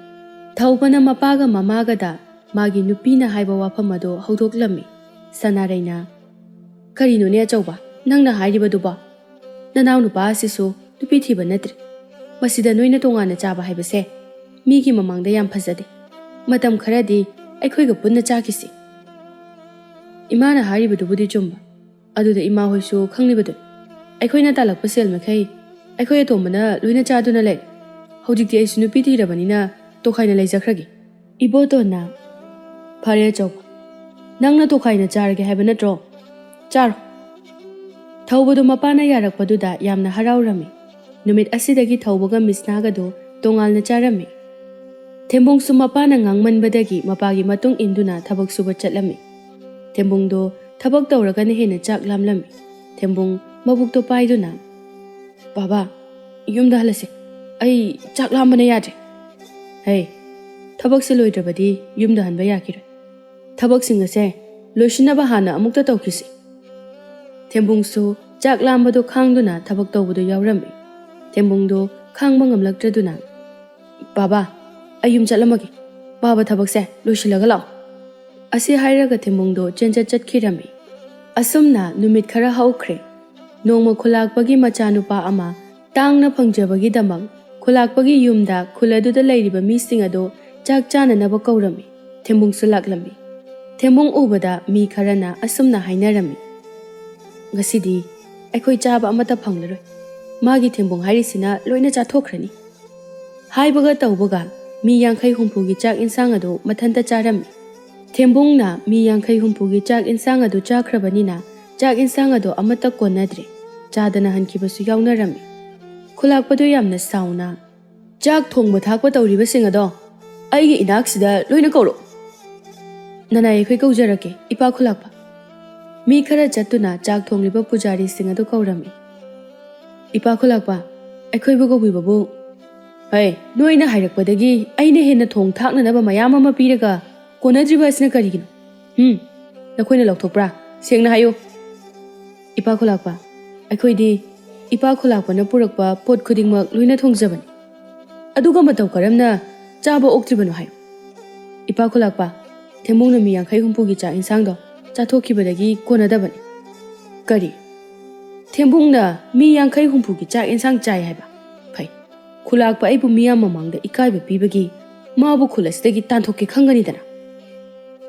ꯊꯧꯕꯅ ꯃꯄꯥꯒ ꯃꯃꯥꯒꯗ ꯃꯥꯒꯤ ꯅꯨꯄꯤꯅ ꯍꯥꯏꯕ ꯋꯥꯐꯝ ꯑꯗꯣ ꯍꯧꯗꯣꯛꯂꯝꯃꯤ꯫ ꯁꯅꯥꯔꯩꯅ "ꯀꯔꯤꯅꯣꯅꯦ ꯑꯆꯧꯕ ꯅꯪꯅ ꯍꯥꯏꯔꯤꯕꯗꯨꯕꯣ? ꯅꯅꯥꯎ ꯅꯨꯄꯥ ꯑꯁꯤꯁꯨ ꯅꯨꯄꯤ ꯊꯤꯕ ꯅꯠꯇ꯭ꯔꯦ. ꯃꯁꯤꯗ ꯅꯣꯏꯅ ꯇꯣꯉꯥꯟꯅ ꯆꯥꯕ ꯍꯥꯏꯕꯁꯦ ꯃꯤꯒꯤ ꯃꯃꯥꯡꯗ ꯌꯥꯝ ꯐꯖꯗꯦ. ꯃꯇꯝ ꯈꯔꯗꯤ ꯑꯩꯈꯣꯏꯒ ꯄꯨꯟꯅ ꯆꯥꯈꯤꯁꯤ." "ꯏꯃꯥꯅ ꯍꯥꯏꯔꯤꯕꯗꯨꯕꯨꯗꯤ ꯆꯨꯝꯕ. ꯑꯗꯨꯗ ꯏꯃꯥ ꯍꯣꯏꯁꯨ ꯈꯪꯂꯤꯕꯗꯨꯅꯤ. ꯑꯩꯈꯣꯏꯅ ꯇꯥꯜꯂꯛꯄ ꯁꯦꯜ ꯃꯈꯩ ꯑꯩꯈꯣꯏ ꯑꯇꯣꯝꯕꯅ ꯂꯣꯏꯅ ꯆꯥꯗꯨꯅ ꯂꯩꯔꯦ. ꯍꯧꯖꯤꯛꯇꯤ ꯑꯩꯁꯨ ꯅꯨꯄꯤ ꯊꯤꯔꯕꯅꯤꯅ ꯇꯣꯈꯥꯏꯅ ꯂꯩꯖꯈ꯭ꯔꯒꯦ." ꯏꯕꯣꯇꯣꯟꯅ "ꯐꯔꯦ ꯑꯆꯧꯕ, ꯅꯪꯅ ꯇꯣꯈꯥꯏꯅ ꯆꯥꯔꯒꯦ ꯍꯥꯏꯕ ꯅꯠꯇ꯭ꯔꯣ? ꯆꯥꯔꯣ." ꯊꯧꯕꯗꯨ ꯃꯄꯥꯅ ꯌꯥꯔꯛꯄꯗꯨꯗ ꯌꯥꯝꯅ ꯍꯔꯥꯎꯔꯝꯃꯤ꯫ ꯅꯨꯃꯤꯠ ꯑꯁꯤꯗꯒꯤ ꯊꯧꯕꯒ ꯃꯤꯁꯅꯥꯒꯗꯣ ꯇꯣꯉꯥꯟꯅ ꯆꯥꯔꯝꯃꯤ꯫ ꯊꯦꯝꯕꯨꯡꯁꯨ ꯃꯄꯥꯅ ꯉꯥꯡꯃꯟꯕꯗꯒꯤ ꯃꯄꯥꯒꯤ ꯃꯇꯨꯡ ꯏꯟꯗꯨꯅ ꯊꯕꯛ ꯁꯨꯕ ꯆꯠꯂꯝꯃꯤ꯫ ꯊꯦꯝꯕꯨꯡꯗꯣ ꯊꯕꯛ ꯇꯧꯔꯒꯅ ꯍꯦꯟꯅ ꯆꯥꯛ ꯂꯥꯝꯂꯝꯃꯤ꯫ ꯊꯦꯝꯕꯨꯡ ꯃꯕꯨꯛꯇꯣ ꯄꯥꯏꯗꯨꯅ, "ꯕꯥꯕꯥ, ꯌꯨꯝꯗ ꯍꯜꯂꯁꯤ, ꯑꯩ ꯆꯥꯛ ꯂꯥꯝꯕꯅ ꯌꯥꯗ꯭ꯔꯦ." "ꯍꯩ, ꯊꯕꯛꯁꯦ ꯂꯣꯏꯗ꯭ꯔꯕꯗꯤ ꯌꯨꯝꯗ ꯍꯟꯕ ꯌꯥꯈꯤꯔꯣꯏ꯫ ꯊꯕꯛꯁꯤꯡ ꯑꯁꯦ ꯂꯣꯏꯁꯤꯟꯅꯕ ꯍꯥꯟꯅ ꯑꯃꯨꯛꯇ ꯇꯧꯈꯤꯁꯤ." ꯊꯦꯝꯕꯨꯡꯁꯨ ꯆꯥꯛ ꯂꯥꯝꯕꯗꯣ ꯈꯥꯡꯗꯨꯅ ꯊꯕꯛ ꯇꯧꯕꯗꯣ ꯌꯥꯎꯔꯝꯃꯤ꯫ ꯊꯦꯝꯕꯨꯡꯗꯣ ꯈꯥꯡꯕ ꯉꯝꯂꯛꯇ꯭ꯔꯗꯨꯅ, "ꯕꯥꯕꯥ, ꯑꯩ ꯌꯨꯝ ꯆꯠꯂꯝꯃꯒꯦ, ꯕꯥꯕꯥ ꯊꯕꯛꯁꯦ ꯂꯣꯏꯁꯤꯜꯂꯒ ꯂꯥꯛꯑꯣ." ꯑꯁꯤ ꯍꯥꯏꯔꯒ ꯊꯦꯝꯕꯨꯡꯗꯣ ꯆꯠꯈꯤꯔꯝꯃꯤ꯫ ꯑꯁꯨꯝꯅ ꯅꯨꯃꯤꯠ ꯈꯔ ꯍꯧꯈ꯭ꯔꯦ꯫ ꯅꯣꯡꯃ ꯈꯨꯂꯥꯛꯄꯒꯤ ꯃꯆꯥꯅꯨꯄꯥ ꯑꯃ ꯇꯥꯡꯅ ꯐꯪꯖꯕꯒꯤꯗꯃꯛ ꯈꯨꯂꯥꯛꯄꯒꯤ ꯌꯨꯝꯗ ꯈꯨꯜ ꯑꯗꯨꯗ ꯂꯩꯔꯤꯕ ꯃꯤꯁꯤꯡ ꯑꯗꯣ ꯆꯥꯛ ꯆꯥꯅꯅꯕ ꯀꯧꯔꯝꯃꯤ꯫ ꯊꯦꯝꯕꯨꯡꯁꯨ ꯂꯥꯛꯂꯝꯃꯤ꯫ ꯊꯦꯝꯕꯨꯡ ꯎꯕꯗ ꯃꯤ ꯈꯔꯅ ꯑꯁꯨꯝꯅ ꯍꯥꯏꯅꯔꯝꯃꯤ, "ꯉꯁꯤꯗꯤ ꯑꯩꯈꯣꯏ ꯆꯥꯕ ꯑꯃꯠꯇ ꯐꯪꯂꯔꯣꯏ, ꯃꯥꯒꯤ ꯊꯦꯝꯕꯨꯡ ꯍꯥꯏꯔꯤꯁꯤꯅ ꯂꯣꯏꯅ ꯆꯥꯊꯣꯛꯈ꯭ꯔꯅꯤ." ꯍꯥꯏꯕꯒ ꯇꯧꯕꯒ ꯃꯤ 50-60ꯒꯤ ꯆꯥꯛ ꯏꯟꯁꯥꯡ ꯑꯗꯨ ꯃꯊꯟꯇ ꯆꯥꯔꯝꯃꯤ꯫ ꯊꯦꯝꯕꯨꯡꯅ ꯃꯤ 50-60ꯒꯤ ꯆꯥꯛ ꯏꯟꯁꯥꯡ ꯑꯗꯨ ꯆꯥꯈ꯭ꯔꯕꯅꯤꯅ ꯆꯥꯛ ꯏꯟꯁꯥꯡ ꯑꯗꯨ ꯑꯃꯠꯇ ꯀꯣꯟꯅꯗ꯭ꯔꯦ, ꯆꯥꯗꯅ ꯍꯟꯈꯤꯕꯁꯨ ꯌꯥꯎꯅꯔꯝꯃꯤ꯫ ꯈꯨꯂꯥꯛꯄꯗꯨ ꯌꯥꯝꯅ ꯁꯥꯎꯅ, "ꯆꯥꯛ ꯊꯣꯡꯕ ꯊꯥꯛꯄ ꯇꯧꯔꯤꯕꯁꯤꯡ ꯑꯗꯣ ꯑꯩꯒꯤ ꯏꯅꯥꯛꯁꯤꯗ ꯂꯣꯏꯅ ꯀꯧꯔꯛꯑꯣ." "ꯅꯅꯥꯏ ꯑꯩꯈꯣꯏ ꯀꯧꯖꯔꯛꯀꯦ, ꯏꯄꯥ ꯈꯨꯂꯥꯛꯄ." ꯃꯤ ꯈꯔ ꯆꯠꯇꯨꯅ ꯆꯥꯛ ꯊꯣꯡꯂꯤꯕ ꯄꯨꯖꯥꯔꯤꯁꯤꯡ ꯑꯗꯨ ꯀꯧꯔꯝꯃꯤ꯫ "ꯏꯄꯥ ꯈꯨꯂꯥꯛꯄ, ꯑꯩꯈꯣꯏꯕꯨ ꯀꯧꯕꯤꯕꯕꯨ?" "ꯍꯩ, ꯅꯣꯏꯅ ꯍꯥꯏꯔꯛꯄꯗꯒꯤ ꯑꯩꯅ ꯍꯦꯟꯅ ꯊꯣꯡ ꯊꯥꯛꯅꯅꯕ ꯃꯌꯥꯝ ꯑꯃ ꯄꯤꯔꯒ ꯀꯣꯟꯅꯗ꯭ꯔꯤꯕ ꯑꯁꯤꯅ ꯀꯔꯤꯒꯤꯅꯣ? ꯅꯈꯣꯏꯅ ꯂꯧꯊꯣꯛꯄ꯭ꯔꯥ? ꯁꯦꯡꯅ ꯍꯥꯏꯌꯨ." "ꯏꯄꯥ ꯈꯨꯂꯥꯛꯄ, ꯑꯩꯈꯣꯏꯗꯤ ꯏꯄꯥ ꯈꯨꯂꯥꯛꯄꯅ ꯄꯨꯔꯛꯄ ꯄꯣꯠ ꯈꯨꯗꯤꯡꯃꯛ ꯂꯣꯏꯅ ꯊꯣꯡꯖꯕꯅꯤ, ꯑꯗꯨꯒ ꯃꯇꯧ ꯀꯔꯝꯅ ꯆꯥꯕ ꯑꯣꯛꯇ꯭ꯔꯤꯕꯅꯣ ꯍꯥꯏꯌꯨ." "ꯏꯄꯥ ꯈꯨꯂꯥꯛꯄ, ꯊꯦꯝꯕꯨꯡꯅ ꯃꯤ 50-60ꯒꯤ ꯆꯥꯛ ꯏꯟꯁꯥꯡꯗꯣ ꯆꯥꯊꯣꯛꯈꯤꯕꯗꯒꯤ ꯀꯣꯟꯅꯗꯕꯅꯤ." "ꯀꯔꯤ? ꯊꯦꯝꯕꯨꯡꯅ ꯃꯤ 50-60ꯒꯤ ꯆꯥꯛ ꯏꯟꯁꯥꯡ ꯆꯥꯏ ꯍꯥꯏꯕ? ꯐꯩ, ꯈꯨꯂꯥꯛꯄ ꯑꯩꯕꯨ ꯃꯤꯌꯥꯝ ꯃꯃꯥꯡꯗ ꯏꯀꯥꯏꯕ ꯄꯤꯕꯒꯤ ꯃꯥꯕꯨ ꯈꯨꯜ ꯑꯁꯤꯗꯒꯤ ꯇꯥꯟꯊꯣꯛꯀꯦ ꯈꯪꯒꯅꯤꯗꯅ."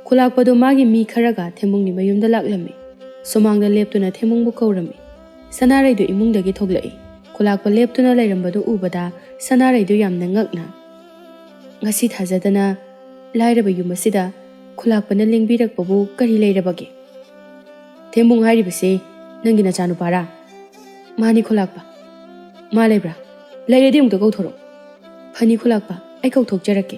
ꯈꯨꯂꯥꯛꯄꯗꯣ ꯃꯥꯒꯤ ꯃꯤ ꯈꯔꯒ ꯊꯦꯝꯕꯨꯡꯒꯤ ꯃꯌꯨꯝꯗ ꯂꯥꯛꯂꯝꯃꯤ꯫ ꯁꯨꯃꯥꯡꯗ ꯂꯦꯞꯇꯨꯅ ꯊꯦꯝꯕꯨꯡꯕꯨ ꯀꯧꯔꯝꯃꯤ꯫ ꯁꯅꯥꯔꯩꯗꯨ ꯏꯃꯨꯡꯗꯒꯤ ꯊꯣꯛꯂꯛꯏ꯫ ꯈꯨꯂꯥꯛꯄ ꯂꯦꯞꯇꯨꯅ ꯂꯩꯔꯝꯕꯗꯨ ꯎꯕꯗ ꯁꯅꯥꯔꯩꯗꯨ ꯌꯥꯝꯅ ꯉꯛꯅ, "ꯉꯁꯤ ꯊꯥꯖꯗꯅ ꯂꯥꯏꯔꯕ ꯌꯨꯝ ꯑꯁꯤꯗ ꯈꯨꯂꯥꯛꯄꯅ ꯂꯦꯡꯕꯤꯔꯛꯄꯕꯨ ꯀꯔꯤ ꯂꯩꯔꯕꯒꯦ?" "ꯊꯦꯝꯕꯨꯡ ꯍꯥꯏꯔꯤꯕꯁꯤ ꯅꯪꯒꯤ ꯅꯆꯥꯅꯨꯄꯥꯔꯥ?" "ꯃꯥꯅꯤ ꯈꯨꯂꯥꯛꯄ." "ꯃꯥ ꯂꯩꯕ꯭ꯔꯥ? ꯂꯩꯔꯗꯤ ꯑꯃꯨꯛꯇ ꯀꯧꯊꯣꯔꯛꯎ." "ꯐꯅꯤ ꯈꯨꯂꯥꯛꯄ, ꯑꯩ ꯀꯧꯊꯣꯛꯆꯔꯛꯀꯦ."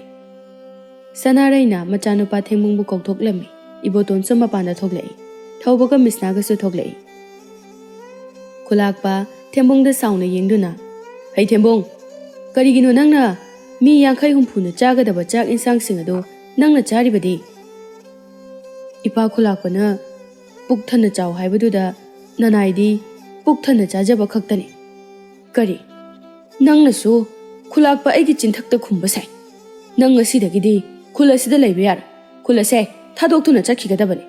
ꯁꯅꯥꯔꯩꯅ ꯃꯆꯥꯅꯨꯄꯥ ꯊꯦꯝꯕꯨꯡꯕꯨ ꯀꯧꯊꯣꯛꯂꯝꯃꯤ꯫ ꯏꯕꯣꯇꯣꯟꯁꯨ ꯃꯄꯥꯟꯗ ꯊꯣꯛꯂꯛꯏ꯫ ꯊꯧꯕꯒ ꯃꯤꯁꯅꯥꯒꯁꯨ ꯊꯣꯛꯂꯛꯏ꯫ ꯈꯨꯂꯥꯛꯄ ꯊꯦꯝꯕꯨꯡꯗ ꯁꯥꯎꯅ ꯌꯦꯡꯗꯨꯅ, "ꯍꯩ ꯊꯦꯝꯕꯨꯡ, ꯀꯔꯤꯒꯤꯅꯣ ꯅꯪꯅ ꯃꯤ 50-60ꯅ ꯆꯥꯒꯗꯕ ꯆꯥꯛ ꯏꯟꯁꯥꯡꯁꯤꯡ ꯑꯗꯨ ꯅꯪꯅ ꯆꯥꯔꯤꯕꯗꯤ?" "ꯏꯄꯥ ꯈꯨꯂꯥꯛꯄꯅ ꯄꯨꯛ ꯊꯟꯅ ꯆꯥꯎ ꯍꯥꯏꯕꯗꯨꯗ ꯅꯅꯥꯏꯗꯤ ꯄꯨꯛ ꯊꯟꯅ ꯆꯥꯖꯕ ꯈꯛꯇꯅꯤ." "ꯀꯔꯤ? ꯅꯪꯅꯁꯨ ꯈꯨꯂꯥꯛꯄ ꯑꯩꯒꯤ ꯆꯤꯟꯊꯛꯇ ꯈꯨꯝꯕ ꯁꯥꯏ? ꯅꯪ ꯉꯁꯤꯗꯒꯤꯗꯤ ꯈꯨꯜ ꯑꯁꯤꯗ ꯂꯩꯕ ꯌꯥꯔꯣꯏ, ꯈꯨꯜ ꯑꯁꯦ ꯊꯥꯗꯣꯛꯇꯨꯅ ꯆꯠꯈꯤꯒꯗꯕꯅꯤ."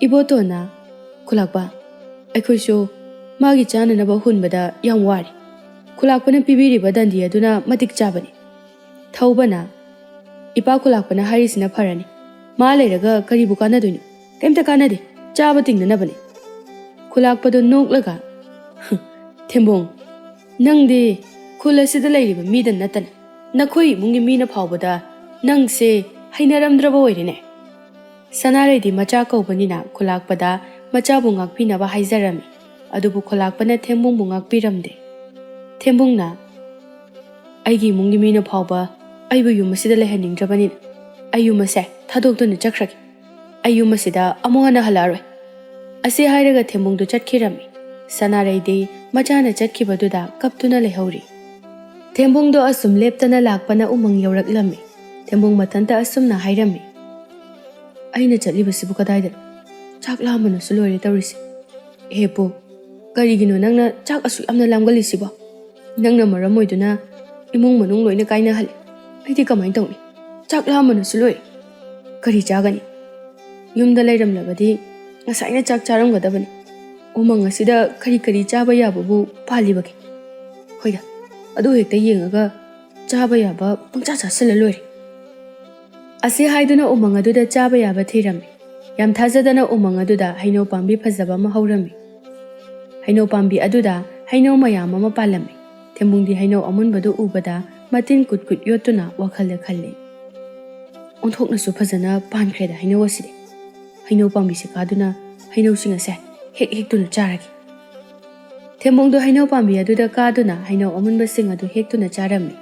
ꯏꯕꯣꯇꯣꯟꯅ, "ꯈꯨꯂꯥꯛꯄ, ꯑꯩꯈꯣꯏꯁꯨ ꯃꯥꯒꯤ ꯆꯥꯅꯅꯕ ꯍꯨꯟꯕꯗ ꯌꯥꯝ ꯋꯥꯔꯤ. ꯈꯨꯂꯥꯛꯄꯅ ꯄꯤꯕꯤꯔꯤꯕ ꯗꯟꯗꯤ ꯑꯗꯨꯅ ꯃꯇꯤꯛ ꯆꯥꯕꯅꯤ." ꯊꯧꯕꯅ, "ꯏꯄꯥ ꯈꯨꯂꯥꯛꯄꯅ ꯍꯥꯏꯔꯤꯁꯤꯅ ꯐꯔꯅꯤ, ꯃꯥ ꯂꯩꯔꯒ ꯀꯔꯤꯕꯨ ꯀꯥꯟꯅꯗꯣꯏꯅꯣ? ꯀꯩꯝꯇ ꯀꯥꯟꯅꯗꯦ, ꯆꯥꯕ ꯇꯤꯡꯅꯅꯕꯅꯤ." ꯈꯨꯂꯥꯛꯄꯗꯣ ꯅꯣꯛꯂꯒ, "ꯊꯦꯝꯕꯨꯡ, ꯅꯪꯗꯤ ꯈꯨꯜ ꯑꯁꯤꯗ ꯂꯩꯔꯤꯕ ꯃꯤꯗ ꯅꯠꯇꯅ ꯅꯈꯣꯏ ꯏꯃꯨꯡꯒꯤ ꯃꯤꯅ ꯐꯥꯎꯕꯗ ꯅꯪꯁꯦ ꯍꯩꯅꯔꯝꯗ꯭ꯔꯕ ꯑꯣꯏꯔꯦꯅꯦ." ꯁꯅꯥꯔꯩꯗꯤ ꯃꯆꯥ ꯀꯧꯕꯅꯤꯅ ꯈꯨꯂꯥꯛꯄꯗ ꯃꯆꯥꯕꯨ ꯉꯥꯛꯄꯤꯅꯕ ꯍꯥꯏꯖꯔꯝꯃꯤ꯫ ꯑꯗꯨꯕꯨ ꯈꯨꯂꯥꯛꯄꯅ ꯊꯦꯝꯕꯨꯡꯕꯨ ꯉꯥꯛꯄꯤꯔꯝꯗꯦ꯫ ꯊꯦꯝꯕꯨꯡꯅ, "ꯑꯩꯒꯤ ꯏꯃꯨꯡꯒꯤ ꯃꯤꯅ ꯐꯥꯎꯕ ꯑꯩꯕꯨ ꯌꯨꯝ ꯑꯁꯤꯗ ꯂꯩꯍꯟꯅꯤꯡꯗ꯭ꯔꯕꯅꯤꯅ ꯑꯩ ꯌꯨꯝ ꯑꯁꯦ ꯊꯥꯗꯣꯛꯇꯨꯅ ꯆꯠꯈ꯭ꯔꯒꯦ, ꯑꯩ ꯌꯨꯝ ꯑꯁꯤꯗ ꯑꯃꯨꯛ ꯍꯟꯅ ꯍꯜꯂꯛꯑꯔꯣꯏ." ꯑꯁꯤ ꯍꯥꯏꯔꯒ ꯊꯦꯝꯕꯨꯡꯗꯨ ꯆꯠꯈꯤꯔꯝꯃꯤ꯫ ꯁꯅꯥꯔꯩꯗꯤ ꯃꯆꯥꯅ ꯆꯠꯈꯤꯕꯗꯨꯗ ꯀꯞꯇꯨꯅ ꯂꯩꯍꯧꯔꯤ꯫ ꯊꯦꯝꯕꯨꯡꯗꯣ ꯑꯁꯨꯝ ꯂꯦꯞꯇꯅ ꯂꯥꯛꯄꯅ ꯎꯃꯪ ꯌꯧꯔꯛꯂꯝꯃꯤ꯫ ꯊꯦꯝꯕꯨꯡ ꯃꯊꯟꯇ ꯑꯁꯨꯝꯅ ꯍꯥꯏꯔꯝꯃꯤ, "ꯑꯩꯅ ꯆꯠꯂꯤꯕꯁꯤꯕꯨ ꯀꯗꯥꯏꯗꯅꯣ? ꯆꯥꯛ ꯂꯥꯝꯕꯅꯁꯨ ꯂꯣꯏꯔꯦ ꯇꯧꯔꯤꯁꯦ. ꯍꯦꯄꯨ, ꯀꯔꯤꯒꯤꯅꯣ ꯅꯪꯅ ꯆꯥꯛ ꯑꯁꯨꯛ ꯌꯥꯝꯅ ꯂꯥꯝꯒꯜꯂꯤꯁꯤꯕꯣ? ꯅꯪꯅ ꯃꯔꯝ ꯑꯣꯏꯗꯨꯅ ꯏꯃꯨꯡ ꯃꯅꯨꯡ ꯂꯣꯏꯅ ꯀꯥꯏꯅꯍꯜꯂꯦ. ꯑꯩꯗꯤ ꯀꯃꯥꯏꯅ ꯇꯧꯅꯤ? ꯆꯥꯛ ꯂꯥꯝꯕꯅꯁꯨ ꯂꯣꯏꯔꯦ. ꯀꯔꯤ ꯆꯥꯒꯅꯤ? ꯌꯨꯝꯗ ꯂꯩꯔꯝꯂꯕꯗꯤ ꯉꯁꯥꯏꯅ ꯆꯥꯛ ꯆꯥꯔꯝꯒꯗꯕꯅꯤ. ꯎꯃꯪ ꯑꯁꯤꯗ ꯀꯔꯤ ꯀꯔꯤ ꯆꯥꯕ ꯌꯥꯕꯕꯨ ꯄꯥꯜꯂꯤꯕꯒꯦ? ꯍꯣꯏꯗ, ꯑꯗꯨ ꯍꯦꯛꯇ ꯌꯦꯡꯉꯒ ꯆꯥꯕ ꯌꯥꯕ ꯄꯪꯆꯥ ꯆꯥꯁꯤꯜꯂ ꯂꯣꯏꯔꯦ." ꯑꯁꯤ ꯍꯥꯏꯗꯨꯅ ꯎꯃꯪ ꯑꯗꯨꯗ ꯆꯥꯕ ꯌꯥꯕ ꯊꯤꯔꯝꯃꯤ꯫ ꯌꯥꯝ ꯊꯥꯖꯗꯅ ꯎꯃꯪ ꯑꯗꯨꯗ ꯍꯩꯅꯧ ꯄꯥꯝꯕꯤ ꯐꯖꯕ ꯑꯃ ꯍꯧꯔꯝꯃꯤ꯫ ꯍꯩꯅꯧ ꯄꯥꯝꯕꯤ ꯑꯗꯨꯗ ꯍꯩꯅꯧ ꯃꯌꯥꯝ ꯑꯃ ꯄꯥꯜꯂꯝꯃꯤ꯫ ꯊꯦꯝꯕꯨꯡꯗꯤ ꯍꯩꯅꯧ ꯑꯃꯨꯟꯕꯗꯨ ꯎꯕꯗ ꯃꯇꯤꯟ ꯀꯨꯠ ꯀꯨꯠ ꯌꯣꯠꯇꯨꯅ ꯋꯥꯈꯜꯗ ꯈꯜꯂꯤ, "ꯑꯣꯟꯊꯣꯛꯅꯁꯨ ꯐꯖꯅ ꯄꯥꯟꯈ꯭ꯔꯦꯗ ꯍꯩꯅꯧ ꯑꯁꯤꯗꯤ. ꯍꯩꯅꯧ ꯄꯥꯝꯕꯤꯁꯦ ꯀꯥꯗꯨꯅ ꯍꯩꯅꯧꯁꯤꯡ ꯑꯁꯦ ꯍꯦꯛꯇꯨꯅ ꯆꯥꯔꯒꯦ." ꯊꯦꯝꯕꯣꯡꯗꯣ ꯍꯩꯅꯧ ꯄꯥꯝꯕꯤ ꯑꯗꯨꯗ ꯀꯥꯗꯨꯅ ꯍꯩꯅꯧ ꯑꯃꯨꯟꯕꯁꯤꯡ ꯑꯗꯨ ꯍꯦꯛꯇꯨꯅ ꯆꯥꯔꯝꯃꯤ꯫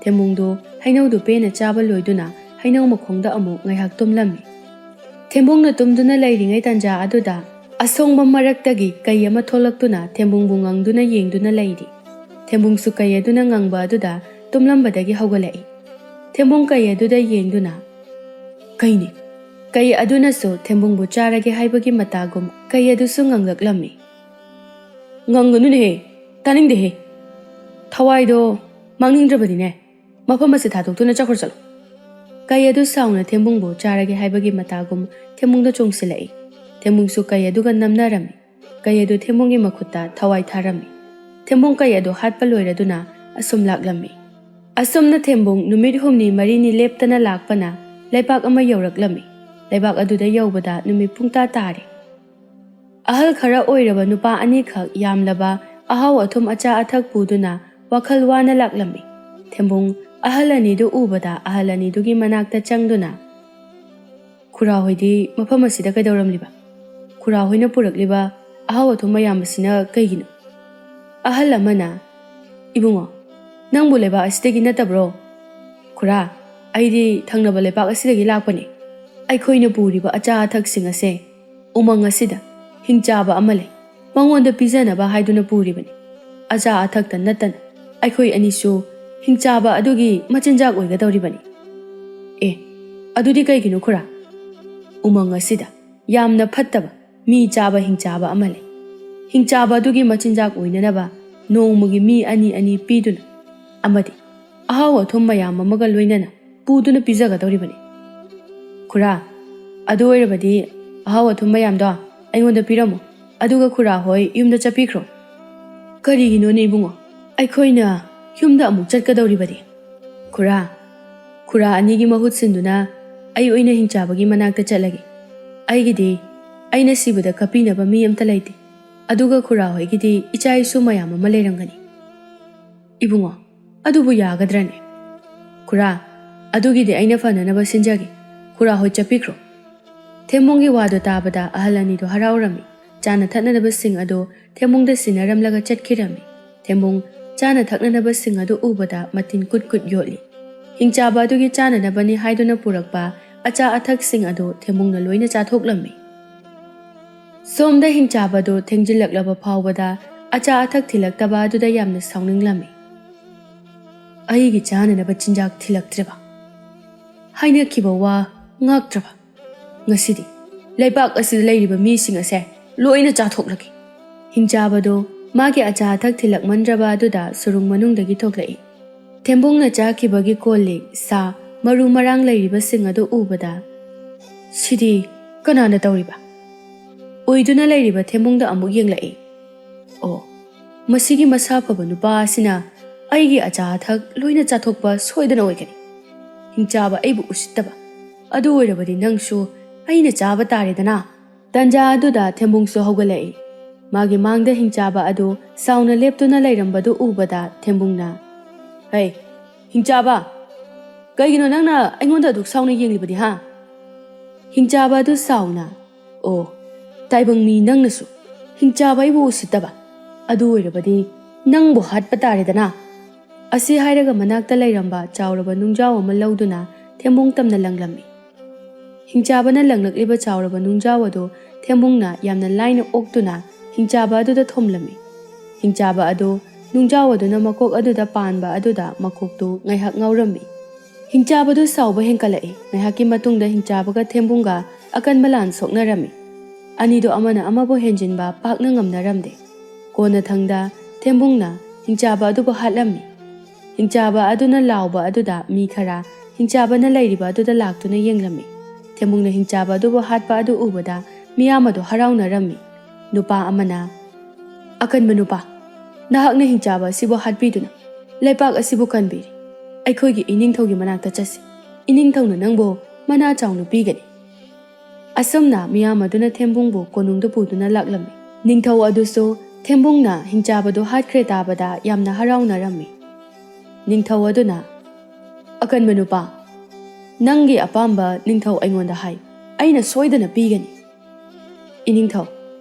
ꯊꯦꯝꯕꯣꯡꯗꯣ ꯍꯩꯅꯧꯗꯨ ꯄꯦꯟꯅ ꯆꯥꯕ ꯂꯣꯏꯗꯨꯅ ꯍꯩꯅꯧ ꯃꯈꯣꯡꯗ ꯑꯃꯨꯛ ꯉꯥꯏꯍꯥꯛ ꯇꯨꯝꯂꯝꯃꯤ꯫ ꯊꯦꯝꯕꯣꯡꯅ ꯇꯨꯝꯗꯨꯅ ꯂꯩꯔꯤꯉꯩ ꯇꯥꯟꯖꯥ ꯑꯗꯨꯗ ꯑꯁꯣꯡꯕ ꯃꯔꯛꯇꯒꯤ ꯀꯩ ꯑꯃ ꯊꯣꯛꯂꯛꯇꯨꯅ ꯊꯦꯝꯕꯣꯡꯕꯨ ꯉꯪꯗꯨꯅ ꯌꯦꯡꯗꯨꯅ ꯂꯩꯔꯤ꯫ ꯊꯦꯝꯕꯣꯡꯁꯨ ꯀꯩ ꯑꯗꯨꯅ ꯉꯪꯕ ꯑꯗꯨꯗ ꯇꯨꯝꯂꯝꯕꯗꯒꯤ ꯍꯧꯒꯠꯂꯛꯏ꯫ ꯊꯦꯝꯕꯣꯡ ꯀꯩ ꯑꯗꯨꯗ ꯌꯦꯡꯗꯨꯅ "ꯀꯩꯅꯤ?" ꯀꯩ ꯑꯗꯨꯅꯁꯨ ꯊꯦꯝꯕꯣꯡꯕꯨ ꯆꯥꯔꯒꯦ ꯍꯥꯏꯕꯒꯤ ꯃꯇꯥꯒꯨꯝ ꯀꯩ ꯑꯗꯨꯁꯨ ꯉꯪꯂꯛꯂꯝꯃꯤ꯫ "ꯉꯪꯒꯅꯨꯅꯦꯍꯦ, ꯇꯥꯅꯤꯡꯗꯦꯍꯦ, ꯊꯋꯥꯏꯗꯣ ꯃꯥꯡꯅꯤꯡꯗ꯭ꯔꯕꯗꯤꯅꯦ ꯃꯐꯝ ꯑꯁꯤ ꯊꯥꯗꯣꯛꯇꯨꯅ ꯆꯠꯈ꯭ꯔꯣ ꯆꯠꯂꯣ." ꯀꯩ ꯑꯗꯨ ꯁꯥꯎꯅ ꯊꯦꯝꯕꯣꯡꯕꯨ ꯆꯥꯔꯒꯦ ꯍꯥꯏꯕꯒꯤ ꯃꯇꯥꯒꯨꯝ ꯊꯦꯝꯕꯣꯡꯗ ꯆꯣꯡꯁꯤꯜꯂꯛꯏ꯫ ꯊꯦꯝꯕꯣꯡꯁꯨ ꯀꯩ ꯑꯗꯨꯒ ꯅꯝꯅꯔꯝꯃꯤ꯫ ꯀꯩ ꯑꯗꯨ ꯊꯦꯝꯕꯣꯡꯒꯤ ꯃꯈꯨꯠꯇ ꯊꯋꯥꯏ ꯊꯥꯔꯝꯃꯤ꯫ ꯊꯦꯝꯕꯣꯡ ꯀꯩ ꯑꯗꯨ ꯍꯥꯠꯄ ꯂꯣꯏꯔꯗꯨꯅ ꯑꯁꯨꯝ ꯂꯥꯛꯂꯝꯃꯤ꯫ ꯑꯁꯨꯝꯅ ꯊꯦꯝꯕꯣꯡ ꯅꯨꯃꯤꯠ ꯍꯨꯝꯅꯤ ꯃꯔꯤꯅꯤ ꯂꯦꯞꯇꯅ ꯂꯥꯛꯄꯅ ꯂꯩꯕꯥꯛ ꯑꯃ ꯌꯧꯔꯛꯂꯝꯃꯤ꯫ ꯂꯩꯕꯥꯛ ꯑꯗꯨꯗ ꯌꯧꯕꯗ ꯅꯨꯃꯤꯠ ꯄꯨꯡꯇꯥ ꯇꯥꯔꯦ꯫ ꯑꯍꯜ ꯈꯔ ꯑꯣꯏꯔꯕ ꯅꯨꯄꯥ ꯑꯅꯤꯈꯛ ꯌꯥꯝꯂꯕ ꯑꯍꯥꯎ ꯑꯊꯨꯝ ꯑꯆꯥ ꯑꯊꯛ ꯄꯨꯗꯨꯅ ꯋꯥꯈꯜ ꯋꯥꯅ ꯂꯥꯛꯂꯝꯃꯤ꯫ ꯊꯦꯝꯕꯣꯡ ꯑꯍꯜ ꯑꯅꯤꯗꯨ ꯎꯕꯗ ꯑꯍꯜ ꯑꯅꯤꯗꯨꯒꯤ ꯃꯅꯥꯛꯇ ꯆꯪꯗꯨꯅ "ꯈꯨꯔꯥ ꯍꯣꯏꯗꯤ ꯃꯐꯝ ꯑꯁꯤꯗ ꯀꯩꯗꯧꯔꯝꯂꯤꯕ? ꯈꯨꯔꯥ ꯍꯣꯏꯅ ꯄꯨꯔꯛꯂꯤꯕ ꯑꯍꯥꯎ ꯑꯊꯨꯝ ꯃꯌꯥꯝꯕꯁꯤꯅ ꯀꯩꯒꯤꯅꯣ?" ꯑꯍꯜ ꯑꯃꯅ "ꯏꯕꯨꯡꯉꯣ, ꯅꯪꯕꯨ ꯂꯩꯕꯥꯛ ꯑꯁꯤꯗꯒꯤ ꯅꯠꯇꯕ꯭ꯔꯣ?" "ꯈꯨꯔꯥ, ꯑꯩꯗꯤ ꯊꯪꯅꯕ ꯂꯩꯕꯥꯛ ꯑꯁꯤꯗꯒꯤ ꯂꯥꯛꯄꯅꯤ꯫ ꯑꯩꯈꯣꯏꯅ ꯄꯨꯔꯤꯕ ꯑꯆꯥ ꯑꯊꯛꯁꯤꯡ ꯑꯁꯦ ꯎꯃꯪ ꯑꯁꯤꯗ ꯍꯤꯡꯆꯥꯕ ꯑꯃ ꯂꯩ, ꯃꯉꯣꯟꯗ ꯄꯤꯖꯅꯕ ꯍꯥꯏꯗꯨꯅ ꯄꯨꯔꯤꯕꯅꯤ꯫ ꯑꯆꯥ ꯑꯊꯛꯇ ꯅꯠꯇꯅ ꯑꯩꯈꯣꯏ ꯑꯅꯤꯁꯨ ꯍꯤꯡꯆꯥꯕ ꯑꯗꯨꯒꯤ ꯃꯆꯤꯟꯖꯥꯛ ꯑꯣꯏꯒꯗꯧꯔꯤꯕꯅꯤ." "ꯑꯦ, ꯑꯗꯨꯗꯤ ꯀꯩꯒꯤꯅꯣ ꯈꯨꯔꯥ?" "ꯎꯃꯪ ꯑꯁꯤꯗ ꯌꯥꯝꯅ ꯐꯠꯇꯕ ꯃꯤ ꯆꯥꯕ ꯍꯤꯡꯆꯥꯕ ꯑꯃ ꯂꯩ꯫ ꯍꯤꯡꯆꯥꯕ ꯑꯗꯨꯒꯤ ꯃꯆꯤꯟꯖꯥꯛ ꯑꯣꯏꯅꯅꯕ ꯅꯣꯡꯃꯒꯤ ꯃꯤ ꯑꯅꯤ ꯑꯅꯤ ꯄꯤꯗꯨꯅ ꯑꯃꯗꯤ ꯑꯍꯥꯎ ꯑꯊꯨꯝ ꯃꯌꯥꯝ ꯑꯃꯒ ꯂꯣꯏꯅꯅ ꯄꯨꯗꯨꯅ ꯄꯤꯖꯒꯗꯧꯔꯤꯕꯅꯤ." "ꯈꯨꯔꯥ, ꯑꯗꯨ ꯑꯣꯏꯔꯕꯗꯤ ꯑꯍꯥꯎ ꯑꯊꯨꯝ ꯃꯌꯥꯝꯗꯣ ꯑꯩꯉꯣꯟꯗ ꯄꯤꯔꯝꯃꯣ, ꯑꯗꯨꯒ ꯈꯨꯔꯥ ꯍꯣꯏ ꯌꯨꯝꯗ ꯆꯠꯄꯤꯈ꯭ꯔꯣ." "ꯀꯔꯤꯒꯤꯅꯣꯅꯦ ꯏꯕꯨꯡꯉꯣ, ꯑꯩꯈꯣꯏꯅ ꯌꯨꯝꯗ ꯑꯃꯨꯛ ꯆꯠꯀꯗꯧꯔꯤꯕꯗꯤ?" "ꯈꯨꯔꯥ, ꯈꯨꯔꯥ ꯑꯅꯤꯒꯤ ꯃꯍꯨꯠ ꯁꯤꯟꯗꯨꯅ ꯑꯩ ꯑꯣꯏꯅ ꯍꯤꯡꯆꯥꯕꯒꯤ ꯃꯅꯥꯛꯇ ꯆꯠꯂꯒꯦ꯫ ꯑꯩꯒꯤꯗꯤ ꯑꯩꯅ ꯁꯤꯕꯗ ꯀꯞꯄꯤꯅꯕ ꯃꯤ ꯑꯝꯇ ꯂꯩꯇꯦ, ꯑꯗꯨꯒ ꯈꯨꯔꯥ ꯍꯣꯏꯒꯤꯗꯤ ꯏꯆꯥ ꯏꯁꯨ ꯃꯌꯥꯝ ꯑꯃ ꯂꯩꯔꯝꯒꯅꯤ." "ꯏꯕꯨꯡꯉꯣ, ꯑꯗꯨꯕꯨ ꯌꯥꯒꯗ꯭ꯔꯅꯦ?" "ꯈꯨꯔꯥ, ꯑꯗꯨꯒꯤꯗꯤ ꯑꯩꯅ ꯐꯅꯅꯕ ꯁꯤꯟꯖꯒꯦ, ꯈꯨꯔꯥ ꯍꯣꯏ ꯆꯠꯄꯤꯈ꯭ꯔꯣ." ꯊꯦꯝꯕꯣꯡꯒꯤ ꯋꯥꯗꯨ ꯇꯥꯕꯗ ꯑꯍꯜ ꯑꯅꯤꯗꯨ ꯍꯔꯥꯎꯔꯝꯃꯤ꯫ ꯆꯥꯅ ꯊꯛꯅꯅꯕꯁꯤꯡ ꯑꯗꯨ ꯊꯦꯝꯕꯣꯡꯗ ꯁꯤꯟꯅꯔꯝꯂꯒ ꯆꯠꯈꯤꯔꯝꯃꯤ꯫ ꯊꯦꯝꯕꯣꯡ ꯆꯥꯅ ꯊꯛꯅꯅꯕꯁꯤꯡ ꯑꯗꯨ ꯎꯕꯗ ꯃꯇꯤꯟ ꯀꯨꯠ ꯀꯨꯠ ꯌꯣꯠꯂꯤ꯫ ꯍꯤꯡꯆꯥꯕ ꯑꯗꯨꯒꯤ ꯆꯥꯅꯅꯕꯅꯤ ꯍꯥꯏꯗꯨꯅ ꯄꯨꯔꯛꯄ ꯑꯆꯥ ꯑꯊꯛꯁꯤꯡ ꯑꯗꯨ ꯊꯦꯝꯕꯣꯡꯅ ꯂꯣꯏꯅ ꯆꯥꯊꯣꯛꯂꯝꯃꯤ꯫ ꯁꯣꯝꯗ ꯍꯤꯡꯆꯥꯕꯗꯨ ꯊꯦꯡꯖꯤꯜꯂꯛꯂꯕ ꯐꯥꯎꯕꯗ ꯑꯆꯥ ꯑꯊꯛ ꯊꯤꯜꯂꯛꯇꯕ ꯑꯗꯨꯗ ꯌꯥꯝꯅ ꯁꯥꯎꯅꯤꯡꯂꯝꯃꯤ꯫ "ꯑꯩꯒꯤ ꯆꯥꯅꯅꯕ ꯆꯤꯟꯖꯥꯛ ꯊꯤꯜꯂꯛꯇ꯭ꯔꯤꯕ, ꯍꯥꯏꯅꯈꯤꯕ ꯋꯥ ꯉꯥꯛꯇ꯭ꯔꯕ, ꯉꯁꯤꯗꯤ ꯂꯩꯕꯥꯛ ꯑꯁꯤꯗ ꯂꯩꯔꯤꯕ ꯃꯤꯁꯤꯡ ꯑꯁꯦ ꯂꯣꯏꯅ ꯆꯥꯊꯣꯛꯂꯒꯦ." ꯍꯤꯡꯆꯥꯕꯗꯨ ꯑꯃꯒꯤ ꯑꯆꯥ ꯑꯊꯛ ꯊꯤꯜꯂꯛꯃꯟꯗ꯭ꯔꯕ ꯑꯗꯨꯗ ꯁꯨꯔꯨꯡ ꯃꯅꯨꯡꯗꯒꯤ ꯊꯣꯛꯂꯛꯏ꯫ ꯊꯦꯝꯕꯣꯡꯅ ꯆꯥꯈꯤꯕꯒꯤ ꯀꯣꯜꯂꯤꯛ, ꯁꯥ, ꯃꯔꯨ ꯃꯔꯥꯡ ꯂꯩꯔꯤꯕꯁꯤꯡ ꯑꯗꯨ ꯎꯕꯗ "ꯁꯤꯗꯤ ꯀꯅꯥꯅ ꯇꯧꯔꯤꯕ?" ꯑꯣꯏꯗꯨꯅ ꯂꯩꯔꯤꯕ ꯊꯦꯝꯕꯣꯡꯗ ꯑꯃꯨꯛ ꯌꯦꯡꯂꯛꯏ꯫ "ꯑꯣ, ꯃꯁꯤꯒꯤ ꯃꯁꯥ ꯐꯕ ꯅꯨꯄꯥ ꯑꯁꯤꯅ ꯑꯩꯒꯤ ꯑꯆꯥ ꯑꯊꯛ ꯂꯣꯏꯅ ꯆꯥꯊꯣꯛꯄ ꯁꯣꯏꯗꯅ ꯑꯣꯏꯒꯅꯤ꯫ ꯍꯤꯡꯆꯥꯕ ꯑꯩꯕꯨ ꯎꯁꯤꯠꯇꯕ, ꯑꯗꯨ ꯑꯣꯏꯔꯕꯗꯤ ꯅꯪꯁꯨ ꯑꯩꯅ ꯆꯥꯕ ꯇꯥꯔꯦꯗꯅ." ꯇꯥꯟꯖꯥ ꯑꯗꯨꯗ ꯊꯦꯝꯕꯣꯡꯁꯨ ꯍꯧꯒꯠꯂꯛꯏ꯫ ꯃꯥꯒꯤ ꯃꯥꯡꯗ ꯍꯤꯡꯆꯥꯕ ꯑꯗꯨ ꯁꯥꯎꯅ ꯂꯦꯞꯇꯨꯅ ꯂꯩꯔꯝꯕꯗꯨ ꯎꯕꯗ ꯊꯦꯝꯕꯣꯡꯅ "ꯍꯩ, ꯍꯤꯡꯆꯥꯕ, ꯀꯩꯒꯤꯅꯣ ꯅꯪꯅ ꯑꯩꯉꯣꯟꯗ ꯑꯗꯨꯛ ꯁꯥꯎꯅ ꯌꯦꯡꯂꯤꯕꯗꯤ ꯍꯥ?" ꯍꯤꯡꯆꯥꯕ ꯑꯗꯨ ꯁꯥꯎꯅ "ꯑꯣ, ꯇꯥꯏꯕꯪ ꯃꯤ ꯅꯪꯅꯁꯨ ꯍꯤꯡꯆꯥꯕ ꯑꯩꯕꯨ ꯎꯁꯤꯠꯇꯕ, ꯑꯗꯨ ꯑꯣꯏꯔꯕꯗꯤ ꯅꯪꯕꯨ ꯍꯥꯠꯄ ꯇꯥꯔꯦꯗꯅ." ꯑꯁꯤ ꯍꯥꯏꯔꯒ ꯃꯅꯥꯛꯇ ꯂꯩꯔꯝꯕ ꯆꯥꯎꯔꯕ ꯅꯨꯡꯖꯥꯎ ꯑꯃ ꯂꯧꯗꯨꯅ ꯊꯦꯝꯕꯣꯡ ꯇꯝꯅ ꯂꯪꯂꯝꯃꯤ꯫ ꯍꯤꯡꯆꯥꯕꯅ ꯂꯪꯂꯛꯂꯤꯕ ꯆꯥꯎꯔꯕ ꯅꯨꯡꯖꯥꯎ ꯑꯗꯨ ꯊꯦꯝꯕꯣꯡꯅ ꯌꯥꯝꯅ ꯂꯥꯏꯅ ꯑꯣꯛꯇꯨꯅ ꯍꯤꯡꯆꯥꯕ ꯑꯗꯨꯗ ꯊꯣꯝꯂꯝꯃꯤ꯫ ꯍꯤꯡꯆꯥꯕ ꯑꯗꯨ ꯅꯨꯡꯖꯥꯎ ꯑꯗꯨꯅ ꯃꯀꯣꯛ ꯑꯗꯨꯗ ꯄꯥꯟꯕ ꯑꯗꯨꯗ ꯃꯀꯣꯛꯇꯨ ꯉꯥꯏꯍꯥꯛ ꯉꯥꯎꯔꯝꯃꯤ꯫ ꯍꯤꯡꯆꯥꯕꯗꯨ ꯁꯥꯎꯕ ꯍꯦꯟꯀꯠꯂꯛꯏ꯫ ꯉꯥꯏꯍꯥꯛꯀꯤ ꯃꯇꯨꯡꯗ ꯍꯤꯡꯆꯥꯕꯒ ꯊꯦꯝꯕꯣꯡꯒ ꯑꯀꯟꯕ ꯂꯥꯟ ꯁꯣꯛꯅꯔꯝꯃꯤ꯫ ꯑꯅꯤꯗꯨ ꯑꯃꯅ ꯑꯃꯕꯨ ꯍꯦꯟꯖꯤꯟꯕ ꯄꯥꯛꯅ ꯉꯝꯅꯔꯝꯗꯦ꯫ ꯀꯣꯟꯅꯊꯪꯗ ꯊꯦꯝꯕꯣꯡꯅ ꯍꯤꯡꯆꯥꯕ ꯑꯗꯨꯕꯨ ꯍꯥꯠꯂꯝꯃꯤ꯫ ꯍꯤꯡꯆꯥꯕ ꯑꯗꯨꯅ ꯂꯥꯎꯕ ꯑꯗꯨꯗ ꯃꯤ ꯈꯔ ꯍꯤꯡꯆꯥꯕꯅ ꯂꯩꯔꯤꯕ ꯑꯗꯨꯗ ꯂꯥꯛꯇꯨꯅ ꯌꯦꯡꯂꯝꯃꯤ꯫ ꯊꯦꯝꯕꯣꯡꯅ ꯍꯤꯡꯆꯥꯕ ꯑꯗꯨꯕꯨ ꯍꯥꯠꯄ ꯑꯗꯨ ꯎꯕꯗ ꯃꯤꯌꯥꯝ ꯑꯗꯨ ꯍꯔꯥꯎꯅꯔꯝꯃꯤ꯫ ꯅꯨꯄꯥ ꯑꯃꯅ "ꯑꯀꯟꯕ ꯅꯨꯄꯥ, ꯅꯍꯥꯛꯅ ꯍꯤꯡꯆꯥꯕ ꯑꯁꯤꯕꯨ ꯍꯥꯠꯄꯤꯗꯨꯅ ꯂꯩꯄꯥꯛ ꯑꯁꯤꯕꯨ ꯀꯟꯕꯤꯔꯤ꯫ ꯑꯩꯈꯣꯏꯒꯤ ꯏꯅꯤꯡꯊꯧꯒꯤ ꯃꯅꯥꯛꯇ ꯆꯠꯁꯤ, ꯏꯅꯤꯡꯊꯧꯅ ꯅꯪꯕꯨ ꯃꯅꯥ ꯆꯥꯎꯅ ꯄꯤꯒꯅꯤ." ꯑꯁꯨꯝꯅ ꯃꯤꯌꯥꯝ ꯑꯗꯨꯅ ꯊꯦꯝꯕꯣꯡꯕꯨ ꯀꯣꯅꯨꯡꯗ ꯄꯨꯗꯨꯅ ꯂꯥꯛꯂꯝꯃꯤ꯫ ꯅꯤꯡꯊꯧ ꯑꯗꯨꯁꯨ ꯊꯦꯝꯕꯣꯡꯅ ꯍꯤꯡꯆꯥꯕꯗꯨ ꯍꯥꯠꯈ꯭ꯔꯦ ꯇꯥꯕꯗ ꯌꯥꯝꯅ ꯍꯔꯥꯎꯅꯔꯝꯃꯤ꯫ ꯅꯤꯡꯊꯧ ꯑꯗꯨꯅ "ꯑꯀꯟꯕ ꯅꯨꯄꯥ, ꯅꯪꯒꯤ ꯑꯄꯥꯝꯕ ꯅꯤꯡꯊꯧ ꯑꯩꯉꯣꯟꯗ ꯍꯥꯏ, ꯑꯩꯅ ꯁꯣꯏꯗꯅ ꯄꯤꯒꯅꯤ." "ꯏꯅꯤꯡꯊꯧ,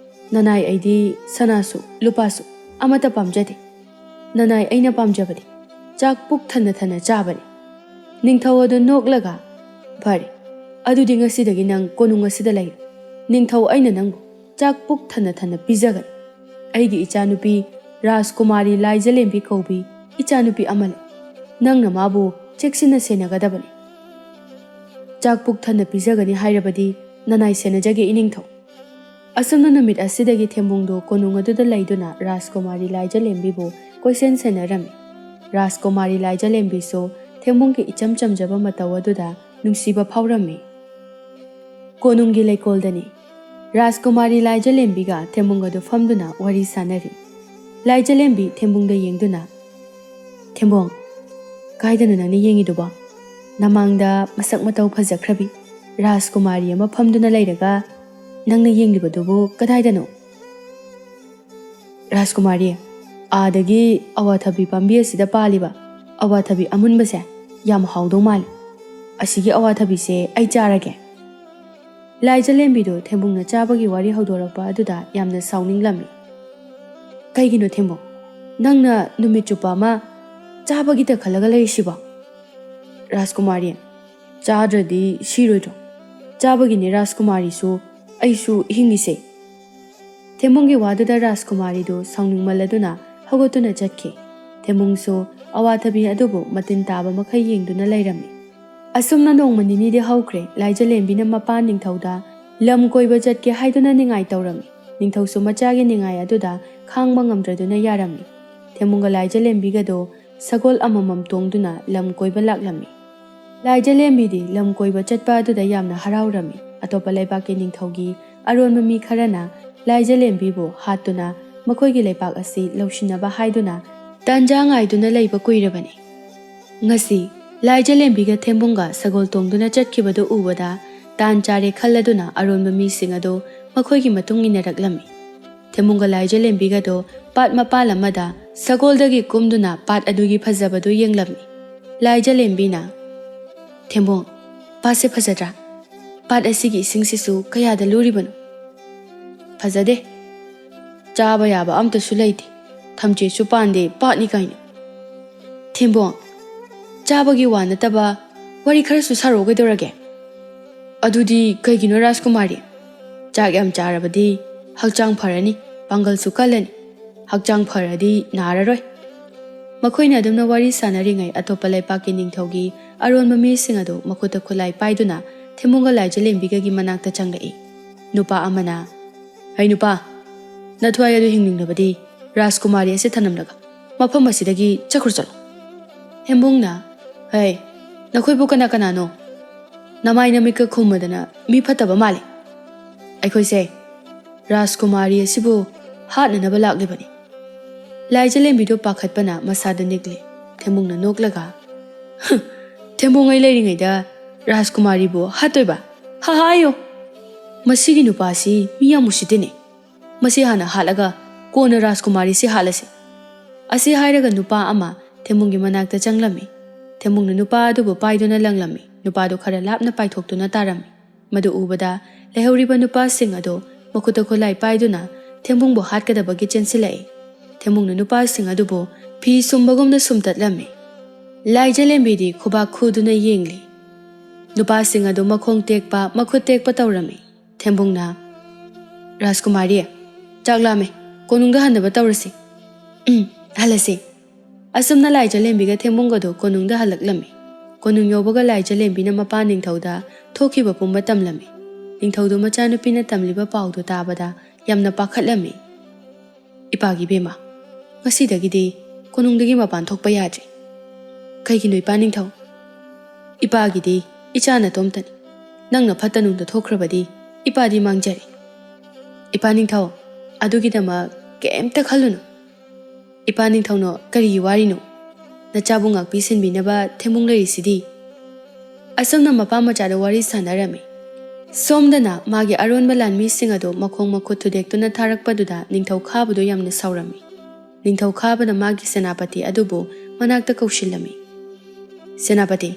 ꯅꯅꯥꯏ ꯑꯩꯗꯤ ꯁꯅꯥꯁꯨ ꯂꯨꯄꯥꯁꯨ ꯑꯃꯠꯇ ꯄꯥꯝꯖꯗꯦ ꯅꯅꯥꯏ ꯑꯩꯅ ꯄꯥꯝꯖꯕꯗꯤ ꯆꯥꯛ ꯄꯨꯛ ꯊꯟꯅ ꯊꯟꯅ ꯆꯥꯕꯅꯤ ꯅꯤꯡꯊꯧ ꯑꯗꯨ ꯅꯣꯛꯂꯒ ꯐꯔꯦ ꯑꯗꯨꯗꯤ ꯉꯁꯤꯗꯒꯤ ꯅꯪ ꯀꯣꯅꯨꯡ ꯑꯁꯤꯗ ꯂꯩꯔꯣ ꯅꯤꯡꯊꯧ ꯑꯩꯅ ꯅꯪꯕꯨ ꯆꯥꯛ ꯄꯨꯛ ꯊꯟꯅ ꯊꯟꯅ ꯄꯤꯖꯒꯅꯤ ꯑꯩꯒꯤ ꯏꯆꯥꯅꯨꯄꯤ ꯔꯥꯖꯀꯨꯃꯥꯔꯤ ꯂꯥꯏꯖꯂꯦꯝꯕꯤ ꯀꯧꯕꯤ ꯏꯆꯥꯅꯨꯄꯤ ꯑꯃ ꯂꯩ ꯅꯪꯅ ꯃꯥꯕꯨ ꯆꯦꯛꯁꯤꯟꯅ ꯁꯦꯟꯅꯒꯗꯕꯅꯤ ꯆꯥꯛ ꯄꯨꯛ ꯊꯟꯅ ꯄꯤꯖꯒꯅꯤ ꯍꯥꯏꯔꯕꯗꯤ ꯅꯅꯥꯏ ꯁꯦꯟꯅꯖꯒꯦ ꯏꯅꯤꯡꯊꯧ ꯑꯁꯨꯝꯅ ꯅꯨꯃꯤꯠ ꯑꯁꯤꯗꯒꯤ ꯊꯦꯝꯕꯨꯡꯗꯨ ꯀꯣꯅꯨꯡ ꯑꯗꯨꯗ ꯂꯩꯗꯨꯅ ꯔꯥꯖꯀꯨꯃꯥꯔꯤ ꯂꯥꯏꯖꯂꯦꯝꯕꯤꯕꯨ ꯀꯣꯏꯁꯦꯟ ꯁꯦꯟꯅꯔꯝꯃꯤ ꯔꯥꯖꯀꯨꯃꯥꯔꯤ ꯂꯥꯏꯖꯂꯦꯝꯕꯤꯁꯨ ꯊꯦꯝꯕꯨꯡꯒꯤ ꯏꯆꯝ ꯆꯝꯖꯕ ꯃꯇꯧ ꯑꯗꯨꯗ ꯅꯨꯡꯁꯤꯕ ꯐꯥꯎꯔꯝꯃꯤ ꯀꯣꯅꯨꯡꯒꯤ ꯂꯩꯀꯣꯜꯗꯅꯤ ꯔꯥꯖꯀꯨꯃꯥꯔꯤ ꯂꯥꯏꯖꯂꯦꯝꯕꯤꯒ ꯊꯦꯝꯕꯨꯡ ꯑꯗꯨ ꯐꯝꯗꯨꯅ ꯋꯥꯔꯤ ꯁꯥꯟꯅꯔꯤ ꯂꯥꯏꯖꯂꯦꯝꯕꯤ ꯊꯦꯝꯕꯨꯡꯗ ꯌꯦꯡꯗꯨꯅ ꯊꯦꯝꯕꯨꯡ ꯀꯥꯏꯗꯅꯣ ꯅꯪꯅ ꯌꯦꯡꯉꯤꯗꯨꯕꯣ ꯅꯃꯥꯡꯗ ꯃꯁꯛ ꯃꯇꯧ ꯐꯖꯈ꯭ꯔꯕꯤ ꯔꯥꯖꯀꯨꯃꯥꯔꯤ ꯑꯃ ꯐꯝꯗꯨꯅ ꯂꯩꯔꯒ ꯅꯪꯅ ꯌꯦꯡꯂꯤꯕꯗꯨꯕꯨ ꯀꯗꯥꯏꯗꯅꯣ ꯔꯥꯖꯀꯨꯃꯥꯔꯤ ꯑꯥꯗꯒꯤ ꯑꯋꯥꯊꯕꯤ ꯄꯥꯝꯕꯤ ꯑꯁꯤꯗ ꯄꯥꯜꯂꯤꯕ ꯑꯋꯥꯊꯕꯤ ꯑꯃꯨꯟꯕꯁꯦ ꯌꯥꯝ ꯍꯥꯎꯗꯧ ꯃꯥꯜꯂꯤ ꯑꯁꯤꯒꯤ ꯑꯋꯥꯊꯕꯤꯁꯦ ꯑꯩ ꯆꯥꯔꯒꯦ ꯂꯥꯏꯖꯂꯦꯝꯕꯤꯗꯨ ꯊꯦꯝꯕꯨꯡꯅ ꯆꯥꯕꯒꯤ ꯋꯥꯔꯤ ꯍꯧꯗꯣꯔꯛꯄ ꯑꯗꯨꯗ ꯌꯥꯝꯅ ꯁꯥꯎꯅꯤꯡꯂꯝꯃꯤ ꯀꯩꯒꯤꯅꯣ ꯊꯦꯝꯕꯨꯡ ꯅꯪꯅ ꯅꯨꯃꯤꯠ ꯆꯨꯞꯄ ꯑꯃ ꯆꯥꯕꯒꯤꯇ ꯈꯜꯂꯒ ꯂꯩꯔꯤꯁꯤꯕꯣ ꯔꯥꯖꯀꯨꯃꯥꯔꯤ ꯆꯥꯗ꯭ꯔꯗꯤ ꯁꯤꯔꯣꯏꯗ꯭ꯔꯣ ꯆꯥꯕꯒꯤꯅꯦ ꯔꯥꯖꯀꯨꯃꯥꯔꯤꯁꯨ ꯑꯩꯁꯨ ꯍꯤꯡꯂꯤꯁꯦ ꯊꯦꯝꯕꯨꯡꯒꯤ ꯋꯥꯗꯨꯗ ꯔꯥꯖꯀꯨꯃꯥꯔꯤꯗꯨ ꯁꯥꯎꯅꯤꯡꯃꯜꯂꯗꯨꯅ ꯍꯧꯒꯠꯇꯨꯅ ꯆꯠꯈꯤ ꯊꯦꯝꯕꯨꯡꯁꯨ ꯑꯋꯥꯊꯕꯤ ꯑꯗꯨꯕꯨ ꯃꯇꯤꯟ ꯇꯥꯕ ꯃꯈꯩ ꯌꯦꯡꯗꯨꯅ ꯂꯩꯔꯝꯃꯤ ꯑꯁꯨꯝꯅ ꯅꯣꯡꯃ ꯅꯤꯅꯤꯗꯤ ꯍꯧꯈ꯭ꯔꯦ ꯂꯥꯏꯖꯂꯦꯝꯕꯤꯅ ꯃꯄꯥꯟ ꯅꯤꯡꯊꯧꯗ ꯂꯝ ꯀꯣꯏꯕ ꯆꯠꯀꯦ ꯍꯥꯏꯗꯨꯅ ꯅꯤꯡꯉꯥꯏ ꯇꯧꯔꯝꯃꯤ ꯅꯤꯡꯊꯧꯁꯨ ꯃꯆꯥꯒꯤ ꯅꯤꯡꯉꯥꯏ ꯑꯗꯨꯗ ꯈꯥꯡꯕ ꯉꯝꯗ꯭ꯔꯗꯨꯅ ꯌꯥꯔꯝꯃꯤ ꯊꯦꯝꯕꯨꯡꯒ ꯂꯥꯏꯖꯂꯦꯝꯕꯤꯒꯗꯣ ꯁꯒꯣꯜ ꯑꯃꯃꯝ ꯇꯣꯡꯗꯨꯅ ꯂꯝ ꯀꯣꯏꯕ ꯂꯥꯛꯂꯝꯃꯤ ꯂꯥꯏꯖꯂꯦꯝꯕꯤꯗꯤ ꯂꯝ ꯀꯣꯏꯕ ꯆꯠꯄ ꯑꯗꯨꯗ ꯌꯥꯝꯅ ꯍꯔꯥꯎꯔꯝꯃꯤ ꯑꯇꯣꯞꯄ ꯂꯩꯕꯥꯛꯀꯤ ꯅꯤꯡꯊꯧꯒꯤ ꯑꯔꯣꯟꯕ ꯃꯤ ꯈꯔꯅ ꯂꯥꯏꯖꯂꯦꯝꯕꯤꯕꯨ ꯍꯥꯠꯇꯨꯅ ꯃꯈꯣꯏꯒꯤ ꯂꯩꯕꯥꯛ ꯑꯁꯤ ꯂꯧꯁꯤꯟꯅꯕ ꯍꯥꯏꯗꯨꯅ ꯇꯥꯟꯖꯥ ꯉꯥꯏꯗꯨꯅ ꯂꯩꯕ ꯀꯨꯏꯔꯕꯅꯤ ꯉꯁꯤ ꯂꯥꯏꯖꯂꯦꯝꯕꯤꯒ ꯊꯦꯝꯕꯨꯡꯒ ꯁꯒꯣꯜ ꯇꯣꯡꯗꯨꯅ ꯆꯠꯈꯤꯕꯗꯨ ꯎꯕꯗ ꯇꯥꯟ ꯆꯥꯔꯦ ꯈꯜꯂꯗꯨꯅ ꯑꯔꯣꯟꯕ ꯃꯤꯁꯤꯡ ꯑꯗꯨ ꯃꯈꯣꯏꯒꯤ ꯃꯇꯨꯡ ꯏꯟꯅꯔꯛꯂꯝꯃꯤ ꯊꯦꯝꯕꯨꯡꯒ ꯂꯥꯏꯖꯂꯦꯝꯕꯤꯒꯗꯣ ꯄꯥꯠ ꯃꯄꯥꯜ ꯑꯃꯗ ꯁꯒꯣꯜꯗꯒꯤ ꯀꯨꯝꯗꯨꯅ ꯄꯥꯠ ꯑꯗꯨꯒꯤ ꯐꯖꯕꯗꯨ ꯌꯦꯡꯂꯝꯃꯤ ꯂꯥꯏꯖꯂꯦꯝꯕꯤꯅ ꯊꯦꯝꯕꯨꯡ ꯄꯥꯠꯁꯦ ꯐꯖꯗ꯭ꯔꯥ ꯄꯥꯠ ꯑꯁꯤꯒꯤ ꯏꯁꯤꯡꯁꯤꯁꯨ ꯀꯌꯥꯗ ꯂꯨꯔꯤꯕꯅꯣ ꯐꯖꯗꯦ ꯆꯥꯕ ꯌꯥꯕ ꯑꯝꯇꯁꯨ ꯂꯩꯇꯦ ꯊꯝꯆꯦꯠꯁꯨ ꯄꯥꯟꯗꯦ ꯄꯥꯠꯅꯤ ꯀꯥꯏꯅ ꯊꯦꯝꯕꯨꯡ ꯆꯥꯕꯒꯤ ꯋꯥ ꯅꯠꯇꯕ ꯋꯥꯔꯤ ꯈꯔꯁꯨ ꯁꯥꯔꯛꯑꯣ ꯀꯩꯗꯧꯔꯒꯦ ꯑꯗꯨꯗꯤ ꯀꯩꯒꯤꯅꯣ ꯔꯥꯖꯀꯨꯃꯥꯔꯤ ꯆꯥꯛ ꯌꯥꯝ ꯆꯥꯔꯕꯗꯤ ꯍꯛꯆꯥꯡ ꯐꯔꯅꯤ ꯄꯥꯡꯒꯜꯁꯨ ꯀꯜꯂꯅꯤ ꯍꯛꯆꯥꯡ ꯐꯔꯗꯤ ꯅꯥꯔꯔꯣꯏ ꯃꯈꯣꯏꯅ ꯑꯗꯨꯝꯅ ꯋꯥꯔꯤ ꯁꯥꯟꯅꯔꯤꯉꯩ ꯑꯇꯣꯞꯄ ꯂꯩꯄꯥꯛꯀꯤ ꯅꯤꯡꯊꯧꯒꯤ ꯑꯔꯣꯟꯕ ꯃꯤꯁꯤꯡ ꯑꯗꯨ ꯃꯈꯨꯠꯇ ꯈꯨꯠꯂꯥꯏ ꯄꯥꯏꯗꯨꯅ ꯊꯦꯝꯕꯨꯡꯒ ꯂꯥꯏꯖꯂꯦꯝꯕꯤꯒꯒꯤ ꯃꯅꯥꯛꯇ ꯆꯪꯂꯛꯏ ꯅꯨꯄꯥ ꯑꯃꯅ ꯍꯩ ꯅꯨꯄꯥ ꯅꯊ꯭ꯋꯥꯏ ꯑꯗꯨ ꯍꯤꯡꯅꯤꯡꯂꯕꯗꯤ ꯔꯥꯖꯀꯨꯃꯥꯔꯤ ꯑꯁꯤ ꯊꯅꯝꯂꯒ ꯃꯐꯝ ꯑꯁꯤꯗꯒꯤ ꯆꯠꯈ꯭ꯔꯨ ꯆꯠꯂꯣ ꯊꯦꯝꯕꯨꯡꯅ ꯍꯩ ꯅꯈꯣꯏꯕꯨ ꯀꯅꯥ ꯀꯅꯥꯅꯣ ꯅꯃꯥꯏ ꯅꯃꯤꯠꯀ ꯈꯨꯝꯃꯗꯅ ꯃꯤ ꯐꯠꯇꯕ ꯃꯥꯜꯂꯤ ꯑꯩꯈꯣꯏꯁꯦ ꯔꯥꯖꯀꯨꯃꯥꯔꯤ ꯑꯁꯤꯕꯨ ꯍꯥꯠꯅꯅꯕ ꯂꯥꯛꯂꯤꯕꯅꯤ ꯂꯥꯏꯖꯂꯦꯝꯕꯤꯗꯨ ꯄꯥꯈꯠꯄꯅ ꯃꯁꯥꯗ ꯅꯤꯛꯂꯤ ꯊꯦꯝꯕꯨꯡꯅ ꯅꯣꯛꯂꯒ ꯊꯦꯝꯕꯨꯡ ꯑꯩ ꯂꯩꯔꯤꯉꯩꯗ ꯔꯥꯖꯀꯨꯃꯥꯔꯤꯕꯨ ꯍꯥꯠꯇꯣꯏꯕ ꯍꯥꯏꯌꯣ ꯃꯁꯤꯒꯤ ꯅꯨꯄꯥꯁꯤ ꯃꯤ ꯌꯥꯝ ꯎꯁꯤꯠꯇꯦꯅꯦ ꯃꯁꯤ ꯍꯥꯟꯅ ꯍꯥꯠꯂꯒ ꯀꯣꯟꯅ ꯔꯥꯖꯀꯨꯃꯥꯔꯤꯁꯤ ꯍꯥꯠꯂꯁꯤ ꯑꯁꯤ ꯍꯥꯏꯔꯒ ꯅꯨꯄꯥ ꯑꯃ ꯊꯦꯝꯕꯨꯡꯒꯤ ꯃꯅꯥꯛꯇ ꯆꯪꯂꯝꯃꯤ ꯊꯦꯝꯕꯨꯡꯅ ꯅꯨꯄꯥ ꯑꯗꯨꯕꯨ ꯄꯥꯏꯗꯨꯅ ꯂꯪꯂꯝꯃꯤ ꯅꯨꯄꯥꯗꯨ ꯈꯔ ꯂꯥꯞꯅ ꯄꯥꯏꯊꯣꯛꯇꯨꯅ ꯇꯥꯔꯝꯃꯤ ꯃꯗꯨ ꯎꯕꯗ ꯂꯩꯍꯧꯔꯤꯕ ꯅꯨꯄꯥꯁꯤꯡ ꯑꯗꯨ ꯃꯈꯨꯠꯇ ꯈꯨꯠꯂꯥꯏ ꯄꯥꯏꯗꯨꯅ ꯊꯦꯝꯕꯨꯡꯕꯨ ꯍꯥꯠꯀꯗꯕꯒꯤ ꯆꯦꯟꯁꯤꯜꯂꯛꯏ ꯊꯦꯝꯕꯨꯡꯅ ꯅꯨꯄꯥꯁꯤꯡ ꯑꯗꯨꯕꯨ ꯐꯤ ꯁꯨꯝꯕꯒꯨꯝꯅ ꯁꯨꯝꯇꯠꯂꯝꯃꯤ ꯂꯥꯏꯖꯂꯦꯝꯕꯤꯗꯤ ꯈꯨꯕꯥꯛ ꯈꯨꯗꯨꯅ ꯌꯦꯡꯂꯤ ꯅꯨꯄꯥꯁꯤꯡ ꯑꯗꯨ ꯃꯈꯣꯡ ꯇꯦꯛꯄ ꯃꯈꯨꯠ ꯇꯦꯛꯄ ꯇꯧꯔꯝꯃꯤ ꯊꯦꯝꯕꯨꯡꯅ ꯔꯥꯖꯀꯨꯃꯥꯔꯤ ꯆꯥꯛ ꯂꯥꯝꯃꯦ ꯀꯣꯅꯨꯡꯗ ꯍꯟꯅꯕ ꯇꯧꯔꯁꯤ ꯍꯜꯂꯁꯤ ꯑꯁꯨꯝꯅ ꯂꯥꯏꯖꯂꯦꯝꯕꯤꯒ ꯊꯦꯝꯕꯨꯡꯒꯗꯣ ꯀꯣꯅꯨꯡꯗ ꯍꯜꯂꯛꯂꯝꯃꯤ ꯀꯣꯅꯨꯡ ꯌꯧꯕꯒ ꯂꯥꯏꯖꯂꯦꯝꯕꯤꯅ ꯃꯄꯥ ꯅꯤꯡꯊꯧꯗ ꯊꯣꯛꯈꯤꯕ ꯄꯨꯝꯕ ꯇꯝꯂꯝꯃꯤ ꯅꯤꯡꯊꯧꯗꯨ ꯃꯆꯥꯅꯨꯄꯤꯅ ꯇꯝꯂꯤꯕ ꯄꯥꯎꯗꯨ ꯇꯥꯕꯗ ꯌꯥꯝꯅ ꯄꯥꯈꯠꯂꯝꯃꯤ ꯏꯄꯥꯒꯤ ꯏꯕꯦꯝꯃ ꯉꯁꯤꯗꯒꯤꯗꯤ ꯀꯣꯅꯨꯡꯗꯒꯤ ꯃꯄꯥꯟ ꯊꯣꯛꯄ ꯌꯥꯗ꯭ꯔꯤ ꯀꯩꯒꯤꯅꯣ ꯏꯄꯥ ꯅꯤꯡꯊꯧ ꯏꯄꯥꯒꯤꯗꯤ ꯏꯆꯥ ꯅꯇꯣꯝꯇꯅꯤ ꯅꯪꯅ ꯐꯠꯇ ꯅꯨꯡꯗ ꯊꯣꯛꯈ꯭ꯔꯕꯗꯤ ꯏꯄꯥꯗꯤ ꯃꯥꯡꯖꯔꯦ ꯏꯄꯥ ꯅꯤꯡꯊꯧ ꯑꯗꯨꯒꯤꯗꯃꯛ ꯀꯩꯝꯇ ꯈꯜꯂꯨꯅꯨ ꯏꯄꯥ ꯅꯤꯡꯊꯧꯅ ꯀꯔꯤꯒꯤ ꯋꯥꯔꯤꯅꯣ ꯅꯆꯥꯕꯨ ꯉꯥꯛꯄꯤ ꯁꯤꯟꯕꯤꯅꯕ ꯊꯦꯝꯕꯨꯡ ꯂꯩꯔꯤꯁꯤꯗꯤ ꯑꯁꯨꯝꯅ ꯃꯄꯥ ꯃꯆꯥꯗ ꯋꯥꯔꯤ ꯁꯥꯟꯅꯔꯝꯃꯤ ꯁꯣꯝꯗꯅ ꯃꯥꯒꯤ ꯑꯔꯣꯟꯕ ꯂꯥꯟꯃꯤꯁꯤꯡ ꯑꯗꯨ ꯃꯈꯣꯡ ꯃꯈꯨꯠ ꯊꯨꯗꯦꯛꯇꯨꯅ ꯊꯥꯔꯛꯄꯗꯨꯗ ꯅꯤꯡꯊꯧ ꯈꯥꯕꯗꯨ ꯌꯥꯝꯅ ꯁꯥꯎꯔꯝꯃꯤ ꯅꯤꯡꯊꯧ ꯈꯥꯕꯅ ꯃꯥꯒꯤ ꯁꯦꯅꯥꯄꯇꯤ ꯑꯗꯨꯕꯨ ꯃꯅꯥꯛꯇ ꯀꯧꯁꯤꯜꯂꯝꯃꯤ ꯁꯦꯅꯥꯄꯇꯤ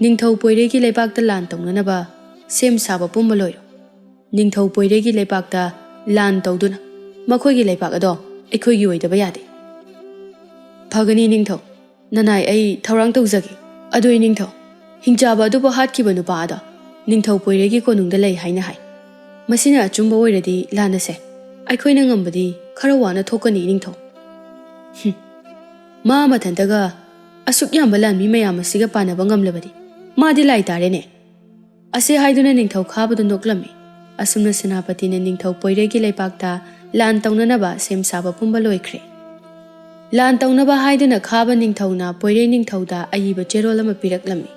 ꯅꯤꯡꯊꯧ ꯄꯣꯏꯔꯩꯒꯤ ꯂꯩꯕꯥꯛꯇ ꯂꯥꯟ ꯇꯧꯅꯅꯕ ꯁꯦꯝ ꯁꯥꯕ ꯄꯨꯝꯕ ꯂꯣꯏꯔꯣ ꯅꯤꯡꯊꯧ ꯄꯣꯏꯔꯩꯒꯤ ꯂꯩꯕꯥꯛꯇ ꯂꯥꯟ ꯇꯧꯗꯨꯅ ꯃꯈꯣꯏꯒꯤ ꯂꯩꯕꯥꯛ ꯑꯗꯣ ꯑꯩꯈꯣꯏꯒꯤ ꯑꯣꯏꯗꯕ ꯌꯥꯗꯦ ꯐꯒꯅꯤ ꯅꯤꯡꯊꯧ ꯅꯅꯥꯏ ꯑꯩ ꯊꯧꯔꯥꯡ ꯇꯧꯖꯒꯦ ꯑꯗꯨ ꯅꯤꯡꯊꯧ ꯍꯤꯡꯆꯥꯕ ꯑꯗꯨꯕꯨ ꯍꯥꯠꯈꯤꯕ ꯅꯨꯄꯥ ꯑꯗꯣ ꯅꯤꯡꯊꯧ ꯄꯣꯏꯔꯩꯒꯤ ꯀꯣꯅꯨꯡꯗ ꯂꯩ ꯍꯥꯏꯅ ꯍꯥꯏ ꯃꯁꯤꯅ ꯑꯆꯨꯝꯕ ꯑꯣꯏꯔꯗꯤ ꯂꯥꯟꯅꯁꯦ ꯑꯩꯈꯣꯏꯅ ꯉꯝꯕꯗꯤ ꯈꯔ ꯋꯥꯅ ꯊꯣꯛꯀꯅꯤ ꯅꯤꯡꯊꯧ ꯃꯥ ꯃꯊꯟꯇꯒ ꯑꯁꯨꯛ ꯌꯥꯝꯕ ꯂꯥꯟꯃꯤ ꯃꯌꯥꯝ ꯑꯁꯤꯒ ꯄꯥꯟꯅꯕ ꯉꯝꯂꯕꯗꯤ ꯃꯥꯗꯤ ꯂꯥꯏ ꯇꯥꯔꯦꯅꯦ ꯑꯁꯤ ꯍꯥꯏꯗꯨꯅ ꯅꯤꯡꯊꯧ ꯈꯥꯕꯗꯨ ꯅꯣꯛꯂꯝꯃꯤ ꯑꯁꯨꯝꯅ ꯁꯦꯅꯥꯄꯇꯤꯅ ꯅꯤꯡꯊꯧ ꯄꯣꯏꯔꯩꯒꯤ ꯂꯩꯄꯥꯛꯇ ꯂꯥꯟ ꯇꯧꯅꯅꯕ ꯁꯦꯝ ꯁꯥꯕ ꯄꯨꯝꯕ ꯂꯣꯏꯈ꯭ꯔꯦ ꯂꯥꯟ ꯇꯧꯅꯕ ꯍꯥꯏꯗꯨꯅ ꯈꯥꯕ ꯅꯤꯡꯊꯧꯅ ꯄꯣꯏꯔꯩ ꯅꯤꯡꯊꯧꯗ ꯑꯏꯕ ꯆꯦꯔꯣꯜ ꯑꯃ ꯄꯤꯔꯛꯂꯝꯃꯤ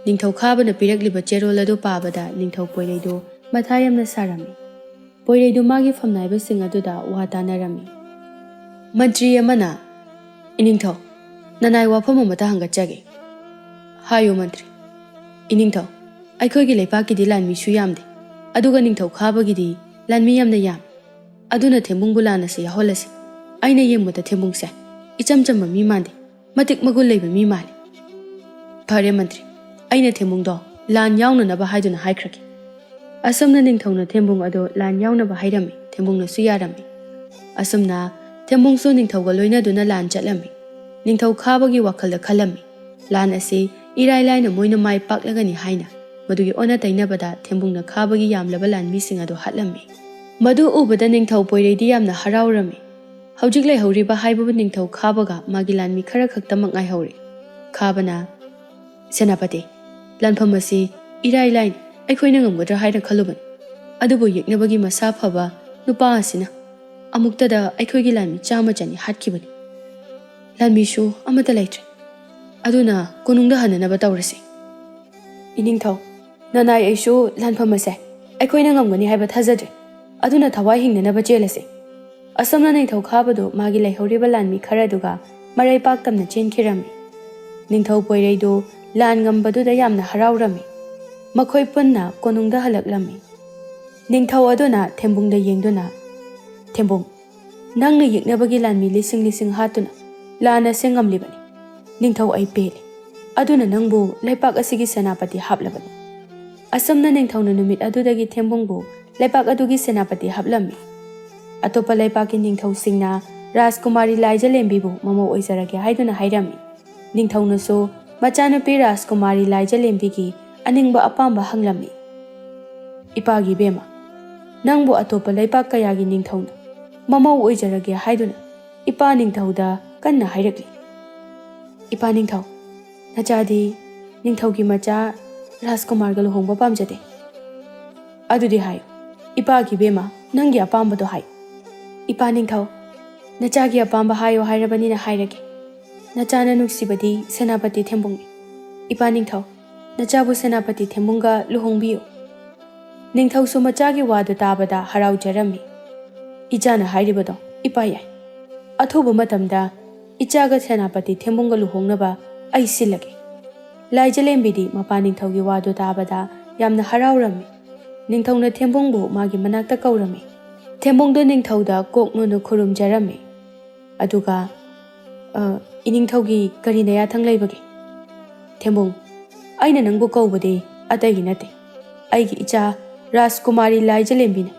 ꯅꯤꯡꯊꯧ ꯈꯥꯕꯅ ꯄꯤꯔꯛꯂꯤꯕ ꯆꯦꯔꯣꯜ ꯑꯗꯨ ꯄꯥꯕꯗ ꯅꯤꯡꯊꯧ ꯄꯣꯏꯔꯩꯗꯨ ꯃꯊꯥ ꯌꯥꯝꯅ ꯁꯥꯔꯝꯃꯤ ꯄꯣꯏꯔꯩꯗꯨ ꯃꯥꯒꯤ ꯐꯝꯅꯥꯏꯕꯁꯤꯡ ꯑꯗꯨꯗ ꯋꯥ ꯇꯥꯅꯔꯝꯃꯤ ꯃꯟꯇ꯭ꯔꯤ ꯑꯃꯅ ꯏꯅꯤꯡꯊꯧ ꯅꯅꯥꯏ ꯋꯥꯐꯝ ꯑꯃꯇ ꯍꯪꯒꯠꯆꯒꯦ ꯍꯥꯏꯌꯨ ꯃꯟꯇ꯭ꯔꯤ ꯏꯅꯤꯡꯊꯧ ꯑꯩꯈꯣꯏꯒꯤ ꯂꯩꯄꯥꯛꯀꯤꯗꯤ ꯂꯥꯟꯃꯤꯁꯨ ꯌꯥꯝꯗꯦ ꯑꯗꯨꯒ ꯅꯤꯡꯊꯧ ꯈꯥꯕꯒꯤꯗꯤ ꯂꯥꯟꯃꯤ ꯌꯥꯝꯅ ꯌꯥꯝꯃꯤ ꯑꯗꯨꯅ ꯊꯦꯝꯕꯨꯡꯕꯨ ꯂꯥꯟ ꯑꯁꯤ ꯌꯥꯎꯍꯜꯂꯁꯤ ꯑꯩꯅ ꯌꯦꯡꯕꯗ ꯊꯦꯝꯕꯨꯡꯁꯦ ꯏꯆꯝ ꯆꯝꯕ ꯃꯤ ꯃꯥꯟꯗꯦ ꯃꯇꯤꯛ ꯃꯒꯨꯟ ꯂꯩꯕ ꯃꯤ ꯃꯥꯜꯂꯤ ꯐꯔꯦ ꯃꯟꯇ꯭ꯔꯤ ꯑꯩꯅ ꯊꯦꯝꯕꯨꯡꯗꯣ ꯂꯥꯟ ꯌꯥꯎꯅꯅꯕ ꯍꯥꯏꯗꯨꯅ ꯍꯥꯏꯈ꯭ꯔꯒꯦ ꯑꯁꯨꯝꯅ ꯅꯤꯡꯊꯧꯅ ꯊꯦꯝꯕꯨꯡ ꯑꯗꯨ ꯂꯥꯟ ꯌꯥꯎꯅꯕ ꯍꯥꯏꯔꯝꯃꯤ ꯊꯦꯝꯕꯨꯡꯅꯁꯨ ꯌꯥꯔꯝꯃꯤ ꯑꯁꯨꯝꯅ ꯊꯦꯝꯕꯨꯡꯁꯨ ꯅꯤꯡꯊꯧꯒ ꯂꯣꯏꯅꯗꯨꯅ ꯂꯥꯟ ꯆꯠꯂꯝꯃꯤ ꯅꯤꯡꯊꯧ ꯈꯥꯕꯒꯤ ꯋꯥꯈꯜꯗ ꯈꯜꯂꯝꯃꯤ ꯂꯥꯟ ꯑꯁꯤ ꯏꯔꯥꯏ ꯂꯥꯏꯅ ꯃꯣꯏꯅ ꯃꯥꯏ ꯄꯥꯛꯂꯒꯅꯤ ꯍꯥꯏꯅ ꯃꯗꯨꯒꯤ ꯑꯣꯟꯅ ꯇꯩꯅꯕꯗ ꯊꯦꯝꯕꯨꯡꯅ ꯈꯥꯕꯒꯤ ꯌꯥꯝꯂꯕ ꯂꯥꯟꯃꯤꯁꯤꯡ ꯑꯗꯨ ꯍꯥꯠꯂꯝꯃꯤ ꯃꯗꯨ ꯎꯕꯗ ꯅꯤꯡꯊꯧ ꯄꯣꯏꯔꯩꯗꯤ ꯌꯥꯝꯅ ꯍꯔꯥꯎꯔꯝꯃꯤ ꯍꯧꯖꯤꯛ ꯂꯩꯍꯧꯔꯤꯕ ꯍꯥꯏꯕꯕꯨ ꯅꯤꯡꯊꯧ ꯈꯥꯕꯒ ꯃꯥꯒꯤ ꯂꯥꯟꯃꯤ ꯈꯔ ꯈꯛꯇꯃꯛ ꯉꯥꯏꯍꯧꯔꯦ ꯈꯥꯕꯅ ꯁꯦꯅꯥꯄꯇꯤ ꯂꯥꯟꯐꯝ ꯑꯁꯤ ꯏꯔꯥꯏ ꯂꯥꯏꯅ ꯑꯩꯈꯣꯏꯅ ꯉꯝꯒꯗ꯭ꯔꯥ ꯍꯥꯏꯅ ꯈꯜꯂꯨꯕꯅꯤ ꯑꯗꯨꯕꯨ ꯌꯦꯛꯅꯕꯒꯤ ꯃꯁꯥ ꯐꯕ ꯅꯨꯄꯥ ꯑꯁꯤꯅ ꯑꯃꯨꯛꯇꯗ ꯑꯩꯈꯣꯏꯒꯤ ꯂꯥꯟꯃꯤ 100 ꯍꯥꯠꯈꯤꯕꯅꯤ ꯂꯥꯟꯃꯤꯁꯨ ꯑꯃꯠꯇ ꯂꯩꯇ꯭ꯔꯦ ꯑꯗꯨꯅ ꯀꯣꯅꯨꯡꯗ ꯍꯟꯅꯅꯕ ꯇꯧꯔꯁꯤ ꯏꯅꯤꯡꯊꯧ ꯅꯅꯥꯏ ꯑꯩꯁꯨ ꯂꯥꯟꯐꯝ ꯑꯁꯦ ꯑꯩꯈꯣꯏꯅ ꯉꯝꯒꯅꯤ ꯍꯥꯏꯕ ꯊꯥꯖꯗ꯭ꯔꯦ ꯑꯗꯨꯅ ꯊꯋꯥꯏ ꯍꯤꯡꯅꯅꯕ ꯆꯦꯜꯂꯁꯤ ꯑꯁꯨꯝꯅ ꯅꯤꯡꯊꯧ ꯈꯥꯕꯗꯨ ꯃꯥꯒꯤ ꯂꯩꯍꯧꯔꯤꯕ ꯂꯥꯟꯃꯤ ꯈꯔꯗꯨꯒ ꯃꯔꯩ ꯄꯥꯛꯇꯝꯅ ꯆꯦꯟꯈꯤꯔꯝꯃꯤ ꯅꯤꯡꯊꯧ ꯄꯣꯏꯔꯩꯗꯨ ꯂꯥꯟ ꯉꯝꯕꯗꯨꯗ ꯌꯥꯝꯅ ꯍꯔꯥꯎꯔꯝꯃꯤ ꯃꯈꯣꯏ ꯄꯨꯟꯅ ꯀꯣꯅꯨꯡꯗ ꯍꯜꯂꯛꯂꯝꯃꯤ ꯅꯤꯡꯊꯧ ꯑꯗꯨꯅ ꯊꯦꯝꯕꯨꯡꯗ ꯌꯦꯡꯗꯨꯅ ꯊꯦꯝꯕꯨꯡ ꯅꯪꯅ ꯌꯦꯛꯅꯕꯒꯤ ꯂꯥꯟꯃꯤ ꯂꯤꯁꯤꯡ ꯍꯥꯠꯇꯨꯅ ꯂꯥꯟ ꯑꯁꯤ ꯉꯝꯂꯤꯕꯅꯤ ꯅꯤꯡꯊꯧ ꯑꯩ ꯄꯦꯜꯂꯤ ꯑꯗꯨꯅ ꯅꯪꯕꯨ ꯂꯩꯄꯥꯛ ꯑꯁꯤꯒꯤ ꯁꯦꯅꯥꯄꯇꯤ ꯍꯥꯞꯂꯕꯅꯤ ꯑꯁꯨꯝꯅ ꯅꯤꯡꯊꯧꯅ ꯅꯨꯃꯤꯠ ꯑꯗꯨꯗꯒꯤ ꯊꯦꯝꯕꯨꯡꯕꯨ ꯂꯩꯄꯥꯛ ꯑꯗꯨꯒꯤ ꯁꯦꯅꯥꯄꯇꯤ ꯍꯥꯞꯂꯝꯃꯤ ꯑꯇꯣꯞꯄ ꯂꯩꯄꯥꯛꯀꯤ ꯅꯤꯡꯊꯧꯁꯤꯡꯅ ꯔꯥꯖꯀꯨꯃꯥꯔꯤ ꯂꯥꯏꯖꯂꯦꯝꯕꯤꯕꯨ ꯃꯃꯧ ꯑꯣꯏꯖꯔꯒꯦ ꯍꯥꯏꯗꯨꯅ ꯍꯥꯏꯔꯝꯃꯤ ꯅꯤꯡꯊꯧꯅꯁꯨ ꯃꯆꯥꯅꯨꯄꯤ ꯔꯥꯖꯀꯨꯃꯥꯔꯤ ꯂꯥꯏꯖꯂꯦꯝꯕꯤꯒꯤ ꯑꯅꯤꯡꯕ ꯑꯄꯥꯝꯕ ꯍꯪꯂꯝꯃꯤ ꯏꯄꯥꯒꯤ ꯏꯕꯦꯝꯃ ꯅꯪꯕꯨ ꯑꯇꯣꯞꯄ ꯂꯩꯄꯥꯛ ꯀꯌꯥꯒꯤ ꯅꯤꯡꯊꯧꯅ ꯃꯃꯧ ꯑꯣꯏꯖꯔꯒꯦ ꯍꯥꯏꯗꯨꯅ ꯏꯄꯥ ꯅꯤꯡꯊꯧꯗ ꯀꯟꯅ ꯍꯥꯏꯔꯛꯂꯤ ꯏꯄꯥ ꯅꯤꯡꯊꯧ ꯅꯆꯥꯗꯤ ꯅꯤꯡꯊꯧꯒꯤ ꯃꯆꯥ ꯔꯥꯖꯀꯨꯃꯥꯔꯒ ꯂꯨꯍꯣꯡꯕ ꯄꯥꯝꯖꯗꯦ ꯑꯗꯨꯗꯤ ꯍꯥꯏꯌꯨ ꯏꯄꯥꯒꯤ ꯏꯕꯦꯝꯃ ꯅꯪꯒꯤ ꯑꯄꯥꯝꯕꯗꯣ ꯍꯥꯏꯌꯨ ꯏꯄꯥ ꯅꯤꯡꯊꯧ ꯅꯆꯥꯒꯤ ꯑꯄꯥꯝꯕ ꯍꯥꯏꯌꯣ ꯍꯥꯏꯔꯕꯅꯤꯅ ꯍꯥꯏꯔꯒꯦ ꯅꯆꯥꯅ ꯅꯨꯡꯁꯤꯕꯗꯤ ꯁꯦꯅꯥꯄꯇꯤ ꯊꯦꯝꯕꯨꯡꯅꯤ ꯏꯄꯥ ꯅꯤꯡꯊꯧ ꯅꯆꯥꯕꯨ ꯁꯦꯅꯥꯄꯇꯤ ꯊꯦꯝꯕꯨꯡꯒ ꯂꯨꯍꯣꯡꯕꯤꯌꯨ ꯅꯤꯡꯊꯧꯁꯨ ꯃꯆꯥꯒꯤ ꯋꯥꯗꯨ ꯇꯥꯕꯗ ꯍꯔꯥꯎꯖꯔꯝꯃꯤ ꯏꯆꯥꯅ ꯍꯥꯏꯔꯤꯕꯗꯣ ꯏꯄꯥ ꯌꯥꯏ ꯑꯊꯨꯕ ꯃꯇꯝꯗ ꯏꯆꯥꯒ ꯁꯦꯅꯥꯄꯇꯤ ꯊꯦꯝꯕꯨꯡꯒ ꯂꯨꯍꯣꯡꯅꯕ ꯑꯩ ꯁꯤꯜꯂꯒꯦ ꯂꯥꯏꯖꯂꯦꯝꯕꯤꯗꯤ ꯃꯄꯥ ꯅꯤꯡꯊꯧꯒꯤ ꯋꯥꯗꯨ ꯇꯥꯕꯗ ꯌꯥꯝꯅ ꯍꯔꯥꯎꯔꯝꯃꯤ ꯅꯤꯡꯊꯧꯅ ꯊꯦꯝꯕꯨꯡꯕꯨ ꯃꯥꯒꯤ ꯃꯅꯥꯛꯇ ꯀꯧꯔꯝꯃꯤ ꯊꯦꯝꯕꯨꯡꯗꯨ ꯅꯤꯡꯊꯧꯗ ꯀꯣꯛꯅꯨꯅ ꯈꯨꯔꯨꯝꯖꯔꯝꯃꯤ ꯑꯗꯨꯒ ꯏꯅꯤꯡꯊꯧꯒꯤ ꯀꯔꯤ ꯅꯌꯥꯊꯪ ꯂꯩꯕꯒꯦ ꯊꯦꯝꯕꯨꯡ ꯑꯩꯅ ꯅꯪꯕꯨ ꯀꯧꯕꯗꯤ ꯑꯇꯩꯒꯤ ꯅꯠꯇꯦ ꯑꯩꯒꯤ ꯏꯆꯥ ꯔꯥꯖꯀꯨꯃꯥꯔꯤ ꯂꯥꯏꯖꯂꯦꯝꯕꯤꯅ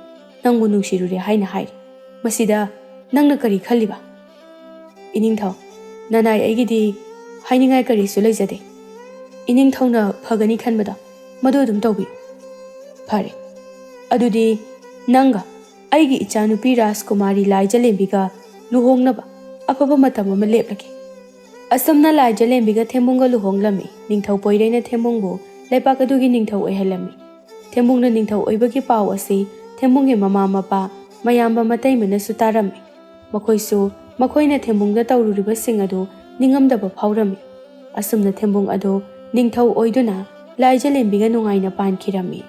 ꯅꯪꯕꯨ ꯅꯨꯡꯁꯤꯔꯨꯔꯦ ꯍꯥꯏꯅ ꯍꯥꯏꯔꯤ ꯃꯁꯤꯗ ꯅꯪꯅ ꯀꯔꯤ ꯈꯜꯂꯤꯕ ꯏꯅꯤꯡꯊꯧ ꯅꯅꯥꯏ ꯑꯩꯒꯤꯗꯤ ꯍꯥꯏꯅꯤꯡꯉꯥꯏ ꯀꯔꯤꯁꯨ ꯂꯩꯖꯗꯦ ꯏꯅꯤꯡꯊꯧꯅ ꯐꯒꯅꯤ ꯈꯟꯕꯗꯣ ꯃꯗꯨ ꯑꯗꯨꯝ ꯇꯧꯕꯤꯌꯨ ꯐꯔꯦ ꯑꯗꯨꯗꯤ ꯅꯪꯒ ꯑꯩꯒꯤ ꯏꯆꯥꯅꯨꯄꯤ ꯔꯥꯖꯀꯨꯃꯥꯔꯤ ꯂꯥꯏꯖꯂꯦꯝꯕꯤꯒ ꯂꯨꯍꯣꯡꯅꯕ ꯑꯐꯕ ꯃꯇꯝ ꯑꯃ ꯂꯦꯞꯂꯒꯦ ꯑꯁꯨꯝꯅ ꯂꯥꯏꯖꯂꯦꯝꯕꯤꯒ ꯊꯦꯝꯕꯨꯡꯒ ꯂꯨꯍꯣꯡꯂꯝꯃꯤ ꯅꯤꯡꯊꯧ ꯄꯣꯏꯔꯩꯅ ꯊꯦꯝꯕꯨꯡꯕꯨ ꯂꯩꯄꯥꯛ ꯑꯗꯨꯒꯤ ꯅꯤꯡꯊꯧ ꯑꯣꯏꯍꯜꯂꯝꯃꯤ ꯊꯦꯝꯕꯨꯡꯅ ꯅꯤꯡꯊꯧ ꯑꯣꯏꯕꯒꯤ ꯄꯥꯎ ꯑꯁꯤ ꯊꯦꯝꯕꯨꯡꯒꯤ ꯃꯃꯥ ꯃꯄꯥ ꯃꯌꯥꯝꯕ ꯃꯇꯩꯃꯅꯁꯨ ꯇꯥꯔꯝꯃꯤ ꯃꯈꯣꯏꯁꯨ ꯃꯈꯣꯏꯅ ꯊꯦꯝꯕꯨꯡꯗ ꯇꯧꯔꯨꯔꯤꯕꯁꯤꯡ ꯑꯗꯨ ꯅꯤꯡꯉꯝꯗꯕ ꯐꯥꯎꯔꯝꯃꯤ ꯑꯁꯨꯝꯅ ꯊꯦꯝꯕꯨꯡ ꯑꯗꯨ ꯅꯤꯡꯊꯧ ꯑꯣꯏꯗꯨꯅ ꯂꯥꯏꯖꯂꯦꯝꯕꯤꯒ ꯅꯨꯡꯉꯥꯏꯅ ꯄꯥꯟꯈꯤꯔꯝꯃꯤ